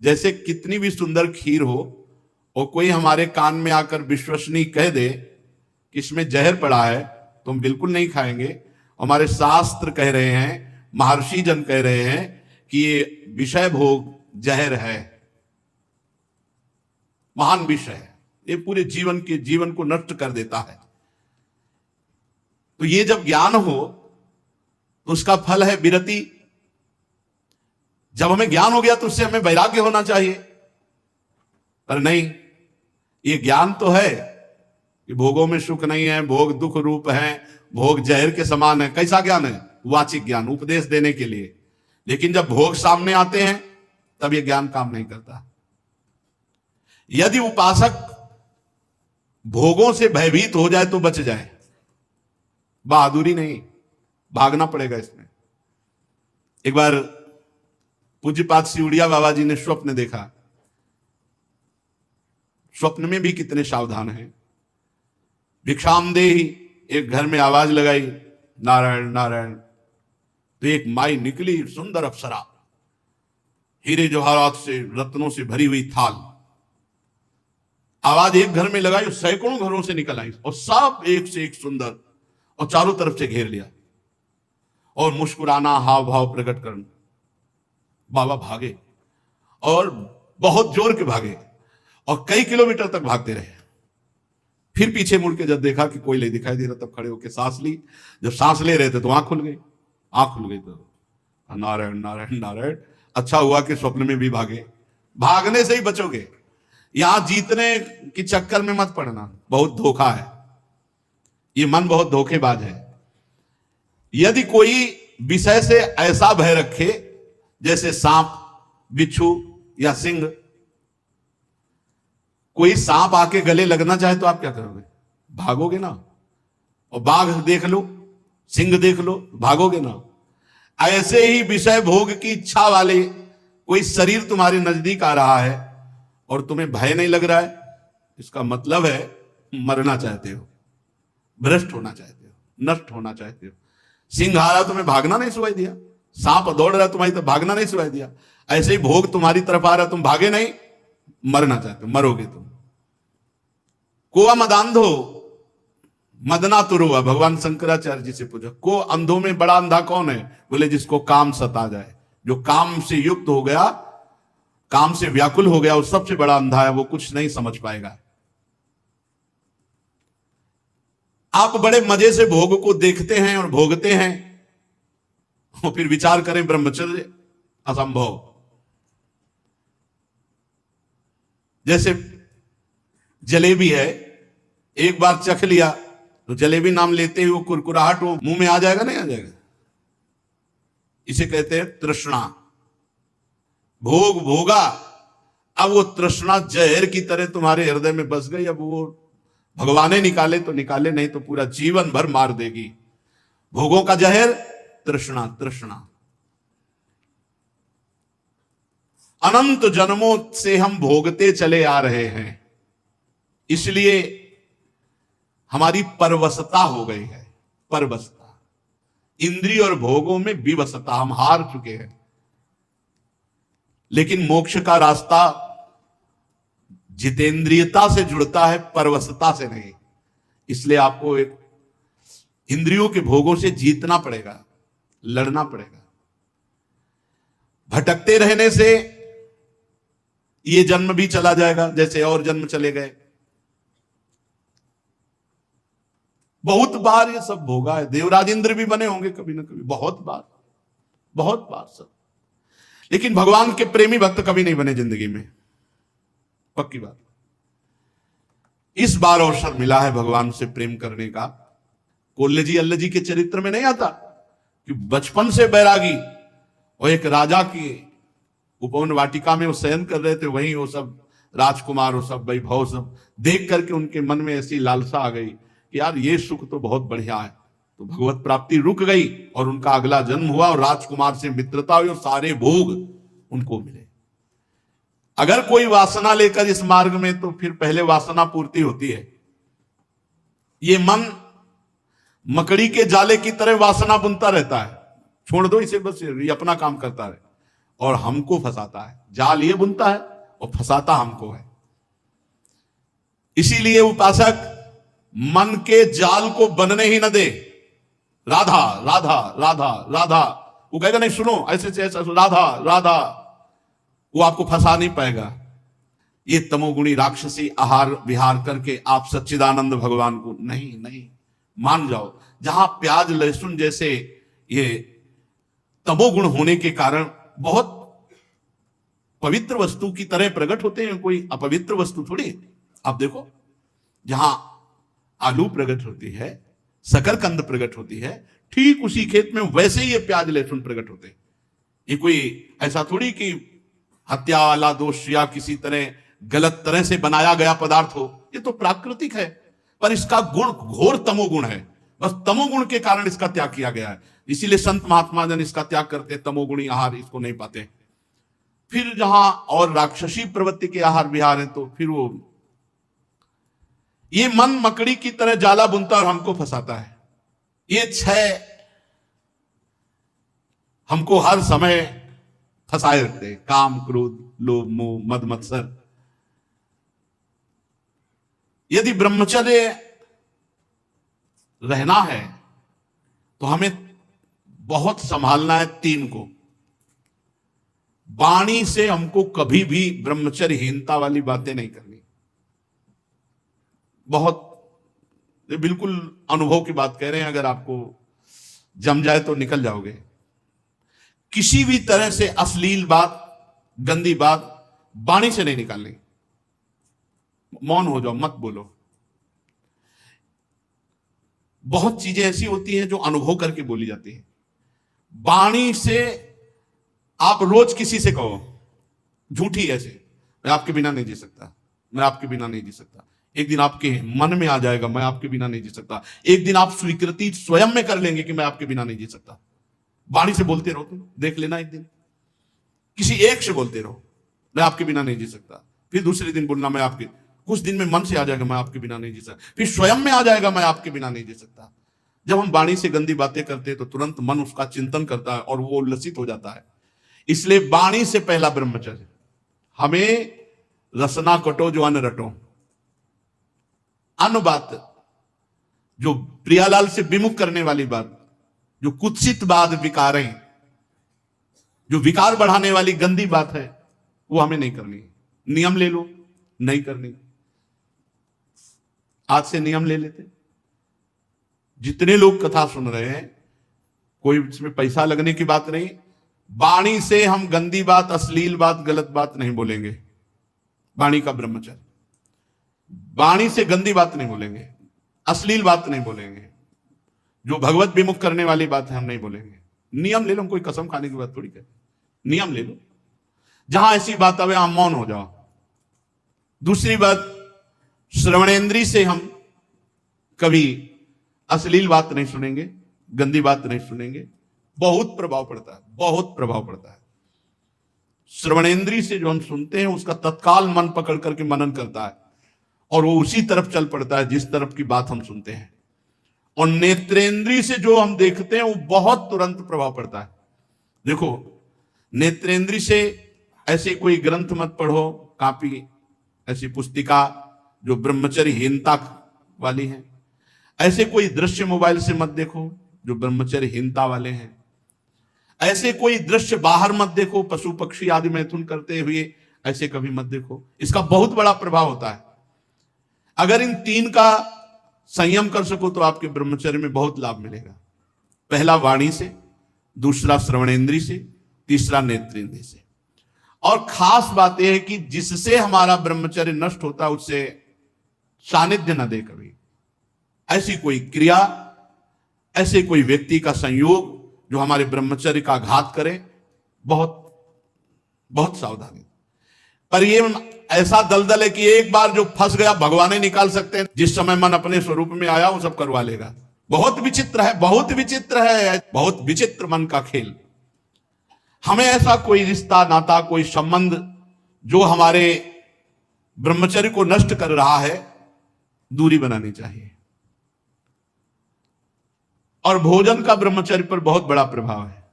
जैसे कितनी भी सुंदर खीर हो और कोई हमारे कान में आकर विश्वसनीय कह दे कि इसमें जहर पड़ा है तो हम बिल्कुल नहीं खाएंगे। हमारे शास्त्र कह रहे हैं, महर्षि जन कह रहे हैं कि ये विषय भोग जहर है, महान विषय है, ये पूरे जीवन को नष्ट कर देता है। तो ये जब ज्ञान हो तो उसका फल है विरति। जब हमें ज्ञान हो गया तो उससे हमें वैराग्य होना चाहिए, पर नहीं, ये ज्ञान तो है कि भोगों में सुख नहीं है, भोग दुख रूप है, भोग जहर के समान है। कैसा ज्ञान है? वाचिक ज्ञान, उपदेश देने के लिए। लेकिन जब भोग सामने आते हैं तब ये ज्ञान काम नहीं करता। यदि उपासक भोगों से भयभीत हो जाए तो बच जाए, बहादुरी नहीं, भागना पड़ेगा इसमें। एक बार पूज्यपाद सिउड़िया बाबा जी ने स्वप्न देखा। स्वप्न में भी कितने सावधान हैं। भिक्षाम देहि, एक घर में आवाज लगाई, नारायण नारायण। तो एक माई निकली, सुंदर अप्सरा, हीरे जवाहरात से, रत्नों से भरी हुई थाल। आवाज एक घर में लगाई, सैकड़ों घरों से निकल आई और सब एक से एक सुंदर, और चारों तरफ से घेर लिया और मुस्कुराना, हाव भाव प्रकट करना। बाबा भागे और बहुत जोर के भागे और कई किलोमीटर तक भागते रहे। फिर पीछे मुड़ के जब देखा कि कोई नहीं दिखाई दे रहा, तब खड़े होकर सांस ली। जब सांस ले रहे थे तो आंख खुल गई। आंख खुल गई तो नारायण नारायण नारायण। अच्छा हुआ कि स्वप्न में भी भागे। भागने से ही बचोगे, यहां जीतने के चक्कर में मत पड़ना, बहुत धोखा है। ये मन बहुत धोखेबाज है। यदि कोई विषय से ऐसा भय रखे जैसे सांप, बिच्छू या सिंह, कोई सांप आके गले लगना चाहे तो आप क्या करोगे? भागोगे ना। और बाघ देख लो, सिंह देख लो, भागोगे ना। ऐसे ही विषय भोग की इच्छा वाले कोई शरीर तुम्हारे नजदीक आ रहा है और तुम्हें भय नहीं लग रहा है, इसका मतलब है मरना चाहते हो, भ्रष्ट होना चाहते हो, नष्ट होना चाहते हो। सिंह आ रहा तुम्हें भागना नहीं सुनाई दिया, सांप दौड़ रहा तुम्हारी तरफ भागना नहीं सुनाई दिया। ऐसे ही भोग तुम्हारी तरफ आ रहा, तुम भागे नहीं, मरना चाहते हो, मरोगे तुम। कोआ मदांधो मदना तुरुआ, भगवान शंकराचार्य जी से पूछा, को अंधों में बड़ा अंधा कौन है? बोले जिसको काम सता जाए, जो काम से युक्त हो गया, काम से व्याकुल हो गया, वो सबसे बड़ा अंधा है, वो कुछ नहीं समझ पाएगा। आप बड़े मजे से भोग को देखते हैं और भोगते हैं और फिर विचार करें ब्रह्मचर्य, असंभव। जैसे जलेबी है, एक बार चख लिया तो जलेबी नाम लेते ही वो कुरकुराहट वो मुंह में आ जाएगा, नहीं आ जाएगा? इसे कहते हैं तृष्णा। भोग भोगा, अब वो तृष्णा जहर की तरह तुम्हारे हृदय में बस गई। अब वो भगवान निकाले तो निकाले, नहीं तो पूरा जीवन भर मार देगी। भोगों का जहर तृष्णा। तृष्णा अनंत जन्मों से हम भोगते चले आ रहे हैं, इसलिए हमारी परवशता हो गई है। परवशता, इंद्रिय और भोगों में विवशता, हम हार चुके हैं। लेकिन मोक्ष का रास्ता जितेंद्रियता से जुड़ता है, परवशता से नहीं। इसलिए आपको एक इंद्रियों के भोगों से जीतना पड़ेगा, लड़ना पड़ेगा। भटकते रहने से ये जन्म भी चला जाएगा, जैसे और जन्म चले गए। बहुत बार ये सब भोगा है। देवराज इंद्र भी बने होंगे कभी ना कभी, बहुत बार सब। लेकिन भगवान के प्रेमी भक्त कभी नहीं बने जिंदगी में, पक्की बात। इस बार अवसर मिला है भगवान से प्रेम करने का। कोल्ले जी अल्ल जी के चरित्र में नहीं आता कि बचपन से बैरागी, और एक राजा की उपवन वाटिका में वो शयन कर रहे थे, वहीं वो सब राजकुमार, वो सब वैभव सब देख करके उनके मन में ऐसी लालसा आ गई कि यार ये सुख तो बहुत बढ़िया है। तो भगवत प्राप्ति रुक गई और उनका अगला जन्म हुआ और राजकुमार से मित्रता हुई और सारे भोग उनको मिले। अगर कोई वासना लेकर इस मार्ग में, तो फिर पहले वासना पूर्ति होती है। ये मन मकड़ी के जाले की तरह वासना बुनता रहता है, छोड़ दो इसे, बस ये अपना काम करता है और हमको फंसाता है। जाल ये बुनता है और फंसाता हमको है। इसीलिए उपासक मन के जाल को बनने ही न दे। राधा राधा राधा राधा, वो कहेगा नहीं सुनो ऐसे से ऐसा, राधा राधा, वो आपको फंसा नहीं पाएगा। ये तमोगुणी राक्षसी आहार विहार करके आप सच्चिदानंद भगवान को नहीं मान जाओ। जहां प्याज लहसुन जैसे ये तमोगुण होने के कारण बहुत पवित्र वस्तु की तरह प्रकट होते हैं, कोई अपवित्र वस्तु थोड़ी। आप देखो, जहां आलू प्रकट होती है, शकरकंद प्रकट होती है, ठीक उसी खेत में वैसे ही ये प्याज लहसुन प्रकट होते हैं। ये कोई ऐसा थोड़ी कि हत्या वाला दोष या किसी तरह गलत तरह से बनाया गया पदार्थ हो। ये तो प्राकृतिक है, पर इसका गुण घोर तमोगुण है। बस तमोगुण के कारण इसका त्याग किया गया है। इसीलिए संत महात्मा जन इसका त्याग करते, तमोगुणी आहार इसको नहीं पाते। फिर जहां और राक्षसी प्रवृत्ति के आहार विहार है, तो फिर वो ये मन मकड़ी की तरह जाला बुनता और हमको फंसाता है। ये छह हमको हर समय फंसाए रखते हैं, काम क्रोध लोभ मोह मद मत्सर। यदि ब्रह्मचर्य रहना है तो हमें बहुत संभालना है तीन को। वाणी से हमको कभी भी ब्रह्मचर्यहीनता वाली बातें नहीं करनी। बहुत बिल्कुल अनुभव की बात कह रहे हैं, अगर आपको जम जाए तो निकल जाओगे। किसी भी तरह से अश्लील बात, गंदी बात वाणी से नहीं निकालनी। मौन हो जाओ, मत बोलो। बहुत चीजें ऐसी होती हैं जो अनुभव करके बोली जाती है। वाणी से आप रोज किसी से कहो झूठी ऐसे, मैं आपके बिना नहीं जी सकता, मैं आपके बिना नहीं जी सकता। एक दिन आपके मन में आ जाएगा मैं आपके बिना नहीं जी सकता। एक दिन आप स्वीकृति स्वयं में कर लेंगे कि मैं आपके बिना नहीं जी सकता। वाणी से बोलते रहो, तुम देख लेना, एक दिन किसी एक से बोलते रहो मैं आपके बिना नहीं जी सकता। फिर दूसरे दिन बोलना मैं आपके, कुछ दिन में मन से आ जाएगा मैं आपके बिना नहीं जी सकता। फिर स्वयं में आ जाएगा मैं आपके बिना नहीं जी सकता। जब हम वाणी से गंदी बातें करते हैं तो तुरंत मन उसका चिंतन करता है और वो उल्लसित हो जाता है। इसलिए वाणी से पहला ब्रह्मचर्य। हमें रसना कटो जो अन्न रटो। अन्न बात जो प्रियालाल से विमुख करने वाली बात, जो कुत्सित बात विकारें, जो विकार बढ़ाने वाली गंदी बात है, वो हमें नहीं करनी। नियम ले लो, नहीं करनी। आज से नियम ले लेते। जितने लोग कथा सुन रहे हैं, कोई इसमें पैसा लगने की बात नहीं। वाणी से हम गंदी बात, अश्लील बात, गलत बात नहीं बोलेंगे। वाणी का ब्रह्मचर्य। वाणी से गंदी बात नहीं बोलेंगे, अश्लील बात नहीं बोलेंगे, जो भगवत विमुख करने वाली बात है हम नहीं बोलेंगे। नियम ले लो, कोई कसम खाने की बात थोड़ी कर, नियम ले लो। जहां ऐसी बात आवे हम मौन हो जाओ। दूसरी बात, श्रवणेंद्री से हम कभी अश्लील बात नहीं सुनेंगे, गंदी बात नहीं सुनेंगे। बहुत प्रभाव पड़ता है, बहुत प्रभाव पड़ता है। श्रवणेंद्री से जो हम सुनते हैं उसका तत्काल मन पकड़ करके मनन करता है और वो उसी तरफ चल पड़ता है जिस तरफ की बात हम सुनते हैं। और नेत्रेंद्री से जो हम देखते हैं वो बहुत तुरंत प्रभाव पड़ता है। देखो, नेत्रेंद्री से ऐसे कोई ग्रंथ मत पढ़ो, कॉपी ऐसी पुस्तिका जो ब्रह्मचर्यहीनता वाली है। ऐसे कोई दृश्य मोबाइल से मत देखो जो ब्रह्मचर्यहीनता वाले हैं। ऐसे कोई दृश्य बाहर मत देखो, पशु पक्षी आदि मैथुन करते हुए ऐसे कभी मत देखो। इसका बहुत बड़ा प्रभाव होता है। अगर इन तीन का संयम कर सको तो आपके ब्रह्मचर्य में बहुत लाभ मिलेगा। पहला वाणी से, दूसरा श्रवणेंद्री से, तीसरा नेत्रेंद्री से। और खास बात यह है कि जिससे हमारा ब्रह्मचर्य नष्ट होता है उससे सानिध्य न दे कभी। ऐसी कोई क्रिया, ऐसे कोई व्यक्ति का संयोग जो हमारे ब्रह्मचर्य का घात करे, बहुत बहुत सावधानी। पर ये ऐसा दलदल है कि एक बार जो फंस गया भगवान ही निकाल सकते हैं। जिस समय मन अपने स्वरूप में आया वो सब करवा लेगा। बहुत विचित्र है, बहुत विचित्र है, बहुत विचित्र मन का खेल। हमें ऐसा कोई रिश्ता नाता, कोई संबंध जो हमारे ब्रह्मचर्य को नष्ट कर रहा है, दूरी बनानी चाहिए। और भोजन का ब्रह्मचर्य पर बहुत बड़ा प्रभाव है।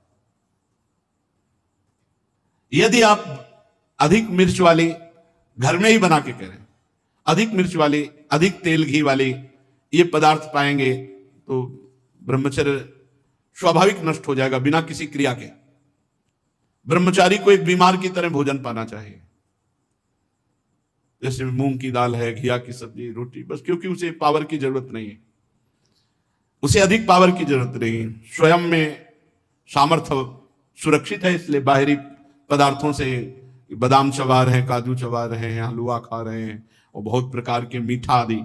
यदि आप अधिक मिर्च वाली घर में ही बना के करें, अधिक मिर्च वाली, अधिक तेल घी वाली ये पदार्थ पाएंगे तो ब्रह्मचर्य स्वाभाविक नष्ट हो जाएगा बिना किसी क्रिया के। ब्रह्मचारी को एक बीमार की तरह भोजन पाना चाहिए। जैसे मूंग की दाल है, घिया की सब्जी, रोटी, बस क्योंकि उसे पावर की जरूरत नहीं है, उसे अधिक पावर की जरूरत नहीं है। स्वयं में सामर्थ्य सुरक्षित है, इसलिए बाहरी पदार्थों से बादाम चबा रहे हैं, काजू चबा रहे हैं, हलवा खा रहे हैं और बहुत प्रकार के मीठा आदि।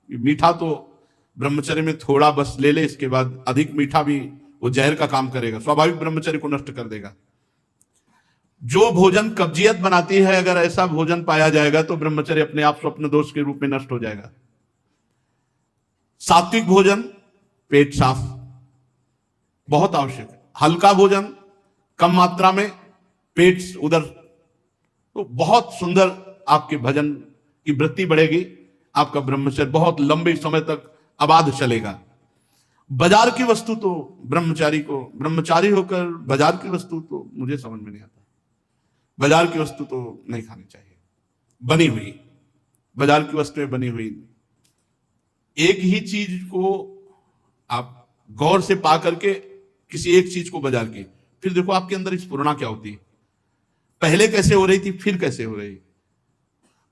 मीठा तो ब्रह्मचर्य में थोड़ा बस ले ले, इसके बाद अधिक मीठा भी वो जहर का काम करेगा, स्वाभाविक ब्रह्मचर्य को नष्ट कर देगा। जो भोजन कब्जियत बनाती है, अगर ऐसा भोजन पाया जाएगा तो ब्रह्मचर्य अपने आप स्वप्न दोष के रूप में नष्ट हो जाएगा। सात्विक भोजन, पेट साफ, बहुत आवश्यक है। हल्का भोजन कम मात्रा में, पेट उधर, तो बहुत सुंदर आपके भजन की वृत्ति बढ़ेगी। आपका ब्रह्मचर्य बहुत लंबे समय तक आबाद चलेगा। बाजार की वस्तु तो ब्रह्मचारी होकर बाजार की वस्तु तो मुझे समझ में नहीं आता। बाजार की वस्तु तो नहीं खानी चाहिए, बनी हुई, बाजार की वस्तुएं बनी हुई। एक ही चीज को आप गौर से पा करके किसी एक चीज को बाजार की, फिर देखो आपके अंदर स्फुरणा क्या होती है, पहले कैसे हो रही थी, फिर कैसे हो रही।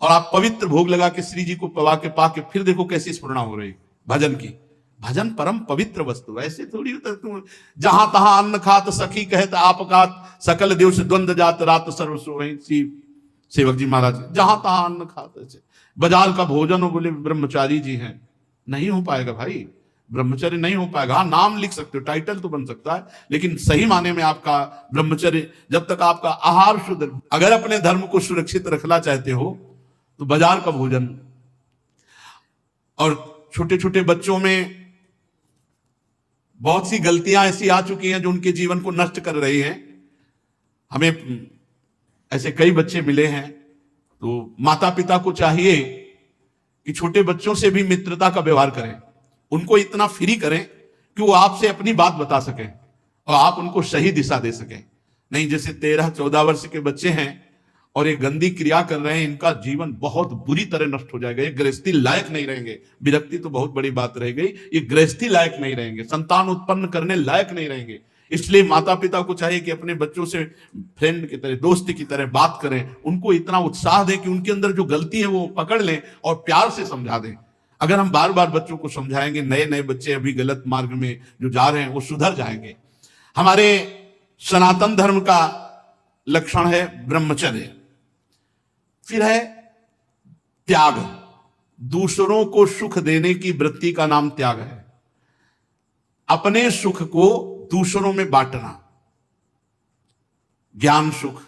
और आप पवित्र भोग लगा के श्री जी को पवा के पा के फिर देखो कैसी स्फुरणा हो रही भजन की। भजन परम पवित्र वस्तु, ऐसे थोड़ी होता तुम जहां तहां अन्न खात सखी कहत आप खात, सकल देव से द्वंद जात रात सर्व सोई। सेवक जी महाराज, जहां तहां अन्न खात, बाजार का भोजन हो, बोले ब्रह्मचारी जी हैं, नहीं हो पाएगा भाई, ब्रह्मचर्य नहीं हो पाएगा। हाँ, नाम लिख सकते हो, टाइटल तो बन सकता है, लेकिन सही माने में आपका ब्रह्मचर्य, जब तक आपका आहार शुद्ध, अगर अपने धर्म को सुरक्षित रखना चाहते हो तो बाजार का भोजन। और छोटे छोटे बच्चों में बहुत सी गलतियां ऐसी आ चुकी हैं जो उनके जीवन को नष्ट कर रही हैं। हमें ऐसे कई बच्चे मिले हैं, तो माता पिता को चाहिए कि छोटे बच्चों से भी मित्रता का व्यवहार करें, उनको इतना फ्री करें कि वो आपसे अपनी बात बता सकें और आप उनको सही दिशा दे सकें। नहीं, जैसे 13-14 वर्ष के बच्चे हैं और ये गंदी क्रिया कर रहे हैं, इनका जीवन बहुत बुरी तरह नष्ट हो जाएगा। ये गृहस्थी लायक नहीं रहेंगे। विरक्ति तो बहुत बड़ी बात रह गई, ये गृहस्थी लायक नहीं रहेंगे, संतान उत्पन्न करने लायक नहीं रहेंगे। इसलिए माता पिता को चाहिए कि अपने बच्चों से फ्रेंड की तरह, दोस्त की तरह बात करें, उनको इतना उत्साह दें कि उनके अंदर जो गलती है वो पकड़ लें और प्यार से समझा दें। अगर हम बार बार बच्चों को समझाएंगे, नए नए बच्चे अभी गलत मार्ग में जो जा रहे हैं वो सुधर जाएंगे। हमारे सनातन धर्म का लक्षण है ब्रह्मचर्य। फिर है त्याग, दूसरों को सुख देने की वृत्ति का नाम त्याग है। अपने सुख को दूसरों में बांटना, ज्ञान सुख,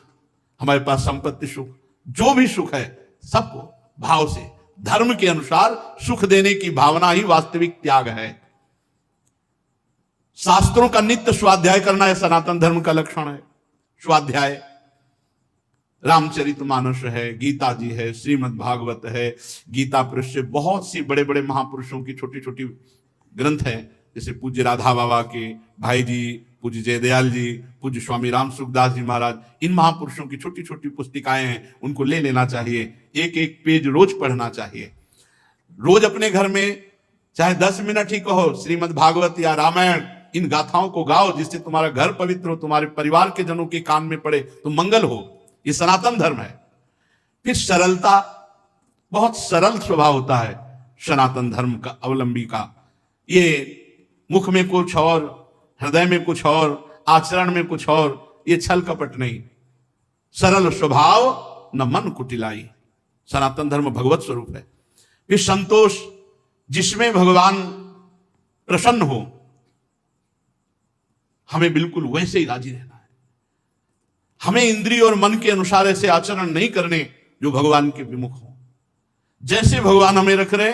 हमारे पास संपत्ति सुख, जो भी सुख है सबको भाव से, धर्म के अनुसार सुख देने की भावना ही वास्तविक त्याग है। शास्त्रों का नित्य स्वाध्याय करना है, सनातन धर्म का लक्षण है। स्वाध्याय, रामचरितमानस है, गीता जी है, श्रीमद् भागवत है, गीता पुरुष, बहुत सी बड़े बड़े महापुरुषों की छोटी छोटी ग्रंथ है, जैसे पूज्य राधा बाबा के, भाई जी पूज्य जयदयाल जी, पूज्य स्वामी राम सुखदास जी महाराज, इन महापुरुषों की छोटी छोटी पुस्तिकाएं हैं, उनको ले लेना चाहिए। एक एक पेज रोज पढ़ना चाहिए। रोज अपने घर में चाहे 10 मिनट ही कहो, श्रीमद् भागवत या रामायण, इन गाथाओं को गाओ, जिससे तुम्हारा घर पवित्र हो, तुम्हारे परिवार के जनों के कान में पड़े तो मंगल हो। ये सनातन धर्म है। फिर सरलता, बहुत सरल स्वभाव होता है सनातन धर्म का अवलंबी का। ये मुख में कुछ और, हृदय में कुछ और, आचरण में कुछ और, ये छल कपट नहीं। सरल स्वभाव न मन कुटिलाई, सनातन धर्म भगवत स्वरूप है। फिर संतोष, जिसमें भगवान प्रसन्न हो, हमें बिल्कुल वैसे ही राजी रहना है। हमें इंद्रिय और मन के अनुसार ऐसे आचरण नहीं करने जो भगवान के विमुख हो। जैसे भगवान हमें रख रहे,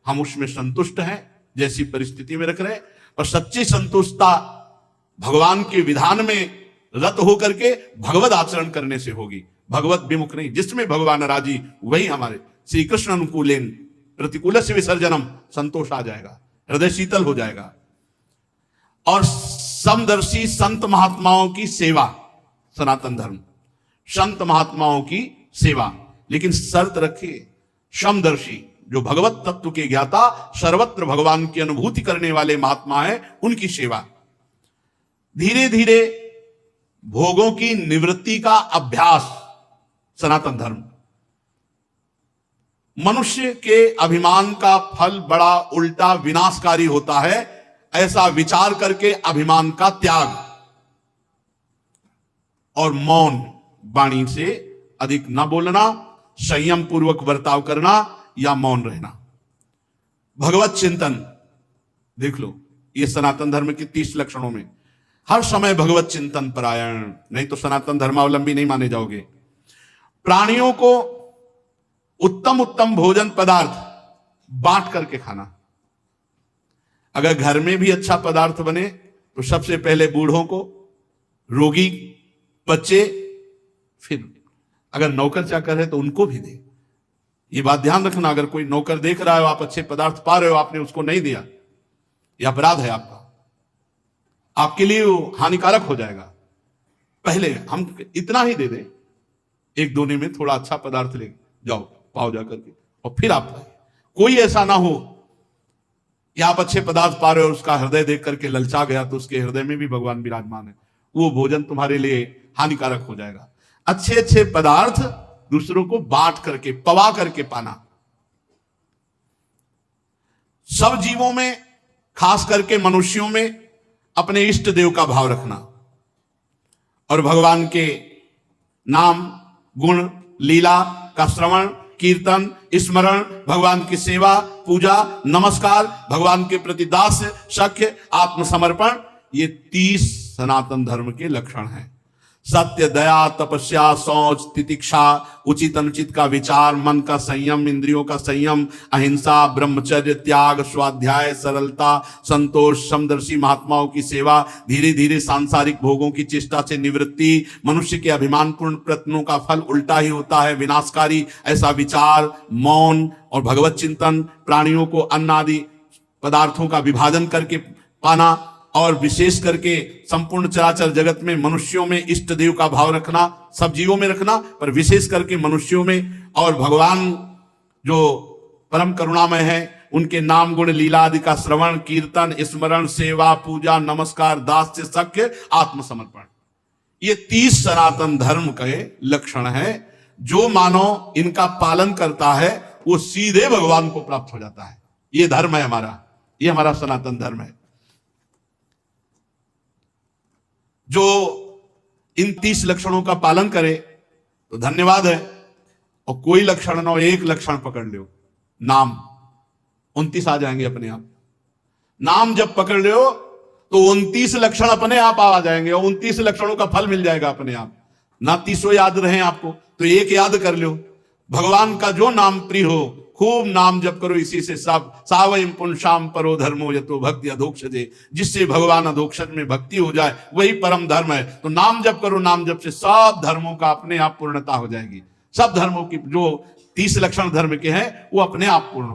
हम उसमें संतुष्ट हैं, जैसी परिस्थिति में रख रहे। और सच्ची संतुष्टता भगवान के विधान में रत होकर के भगवत आचरण करने से होगी, भगवत विमुख नहीं। जिसमें भगवान राजी वही हमारे श्री कृष्ण अनुकूलेन प्रतिकूल से विसर्जनम, संतोष आ जाएगा, हृदय शीतल हो जाएगा। और समदर्शी संत महात्माओं की सेवा, सनातन धर्म संत महात्माओं की सेवा, लेकिन शर्त रखिए, समदर्शी, जो भगवत तत्व के ज्ञाता, सर्वत्र भगवान की अनुभूति करने वाले महात्मा हैं, उनकी सेवा। धीरे धीरे भोगों की निवृत्ति का अभ्यास, सनातन धर्म। मनुष्य के अभिमान का फल बड़ा उल्टा विनाशकारी होता है, ऐसा विचार करके अभिमान का त्याग और मौन, वाणी से अधिक न बोलना, संयम पूर्वक बर्ताव करना या मौन रहना। भगवत चिंतन देख लो, ये सनातन धर्म के 30 लक्षणों में हर समय भगवत चिंतन परायण, नहीं तो सनातन धर्मावलंबी नहीं माने जाओगे। प्राणियों को उत्तम उत्तम भोजन पदार्थ बांट करके खाना। अगर घर में भी अच्छा पदार्थ बने तो सबसे पहले बूढ़ों को, रोगी, बच्चे, फिर अगर नौकर चाकर है तो उनको भी दे। ये बात ध्यान रखना, अगर कोई नौकर देख रहा है, आप अच्छे पदार्थ पा रहे हो, आपने उसको नहीं दिया, यह अपराध है आपका, आपके लिए वो हानिकारक हो जाएगा। पहले हम इतना ही दे दें, एक दोने में थोड़ा अच्छा पदार्थ ले जाओ, पाओ जाकर के, और फिर आप लाए। कोई ऐसा ना हो कि आप अच्छे पदार्थ पा रहे हो, उसका हृदय देख करके ललचा गया, तो उसके हृदय में भी भगवान विराजमान है, वो भोजन तुम्हारे लिए हानिकारक हो जाएगा। अच्छे अच्छे पदार्थ दूसरों को बांट करके, पवा करके पाना। सब जीवों में, खास करके मनुष्यों में, अपने इष्ट देव का भाव रखना और भगवान के नाम, गुण, लीला का श्रवण, कीर्तन, स्मरण, भगवान की सेवा, पूजा, नमस्कार, भगवान के प्रति दास्य, सख्य, आत्मसमर्पण, ये 30 सनातन धर्म के लक्षण हैं। सत्य, दया, तपस्या, शौच, तितिक्षा, उचित अनुचित का विचार, मन का संयम, इंद्रियों का संयम, अहिंसा, ब्रह्मचर्य, त्याग, स्वाध्याय, सरलता, संतोष, समदर्शी महात्माओं की सेवा, धीरे धीरे सांसारिक भोगों की चेष्टा से निवृत्ति। मनुष्य के अभिमानपूर्ण प्रयत्नों का फल उल्टा ही होता है, विनाशकारी, ऐसा विचार, मौन और भगवत चिंतन। प्राणियों को अन्न आदि पदार्थों का विभाजन करके पाना, और विशेष करके संपूर्ण चराचर जगत में मनुष्यों में इष्ट देव का भाव रखना, सब जीवों में रखना, पर विशेष करके मनुष्यों में। और भगवान जो परम करुणामय है, उनके नाम, गुण, लीला आदि का श्रवण, कीर्तन, स्मरण, सेवा, पूजा, नमस्कार, दास्य, सख्य, आत्मसमर्पण, ये 30 सनातन धर्म के लक्षण है। जो मानव इनका पालन करता है वो सीधे भगवान को प्राप्त हो जाता है। ये धर्म है हमारा, ये हमारा सनातन धर्म है। जो इन 30 लक्षणों का पालन करे तो धन्यवाद है, और कोई लक्षण ना हो, एक लक्षण पकड़ लो, नाम, 29 आ जाएंगे अपने आप। नाम जब पकड़ लो तो 29 लक्षण अपने आप आ जाएंगे, और 29 लक्षणों का फल मिल जाएगा अपने आप। ना 30 याद रहे आपको तो एक याद कर लो। भगवान का जो नाम प्रिय हो, खूब नाम जप करो, इसी से सब सावयं पुंसाम परो धर्मो यतो भक्ति अधोक्षजे, जिससे भगवान अधोक्षज में भक्ति हो जाए वही परम धर्म है। तो नाम जप करो, नाम जप से सब धर्मों का अपने आप पूर्णता हो जाएगी। सब धर्मों की जो 30 लक्षण धर्म के हैं वो अपने आप पूर्ण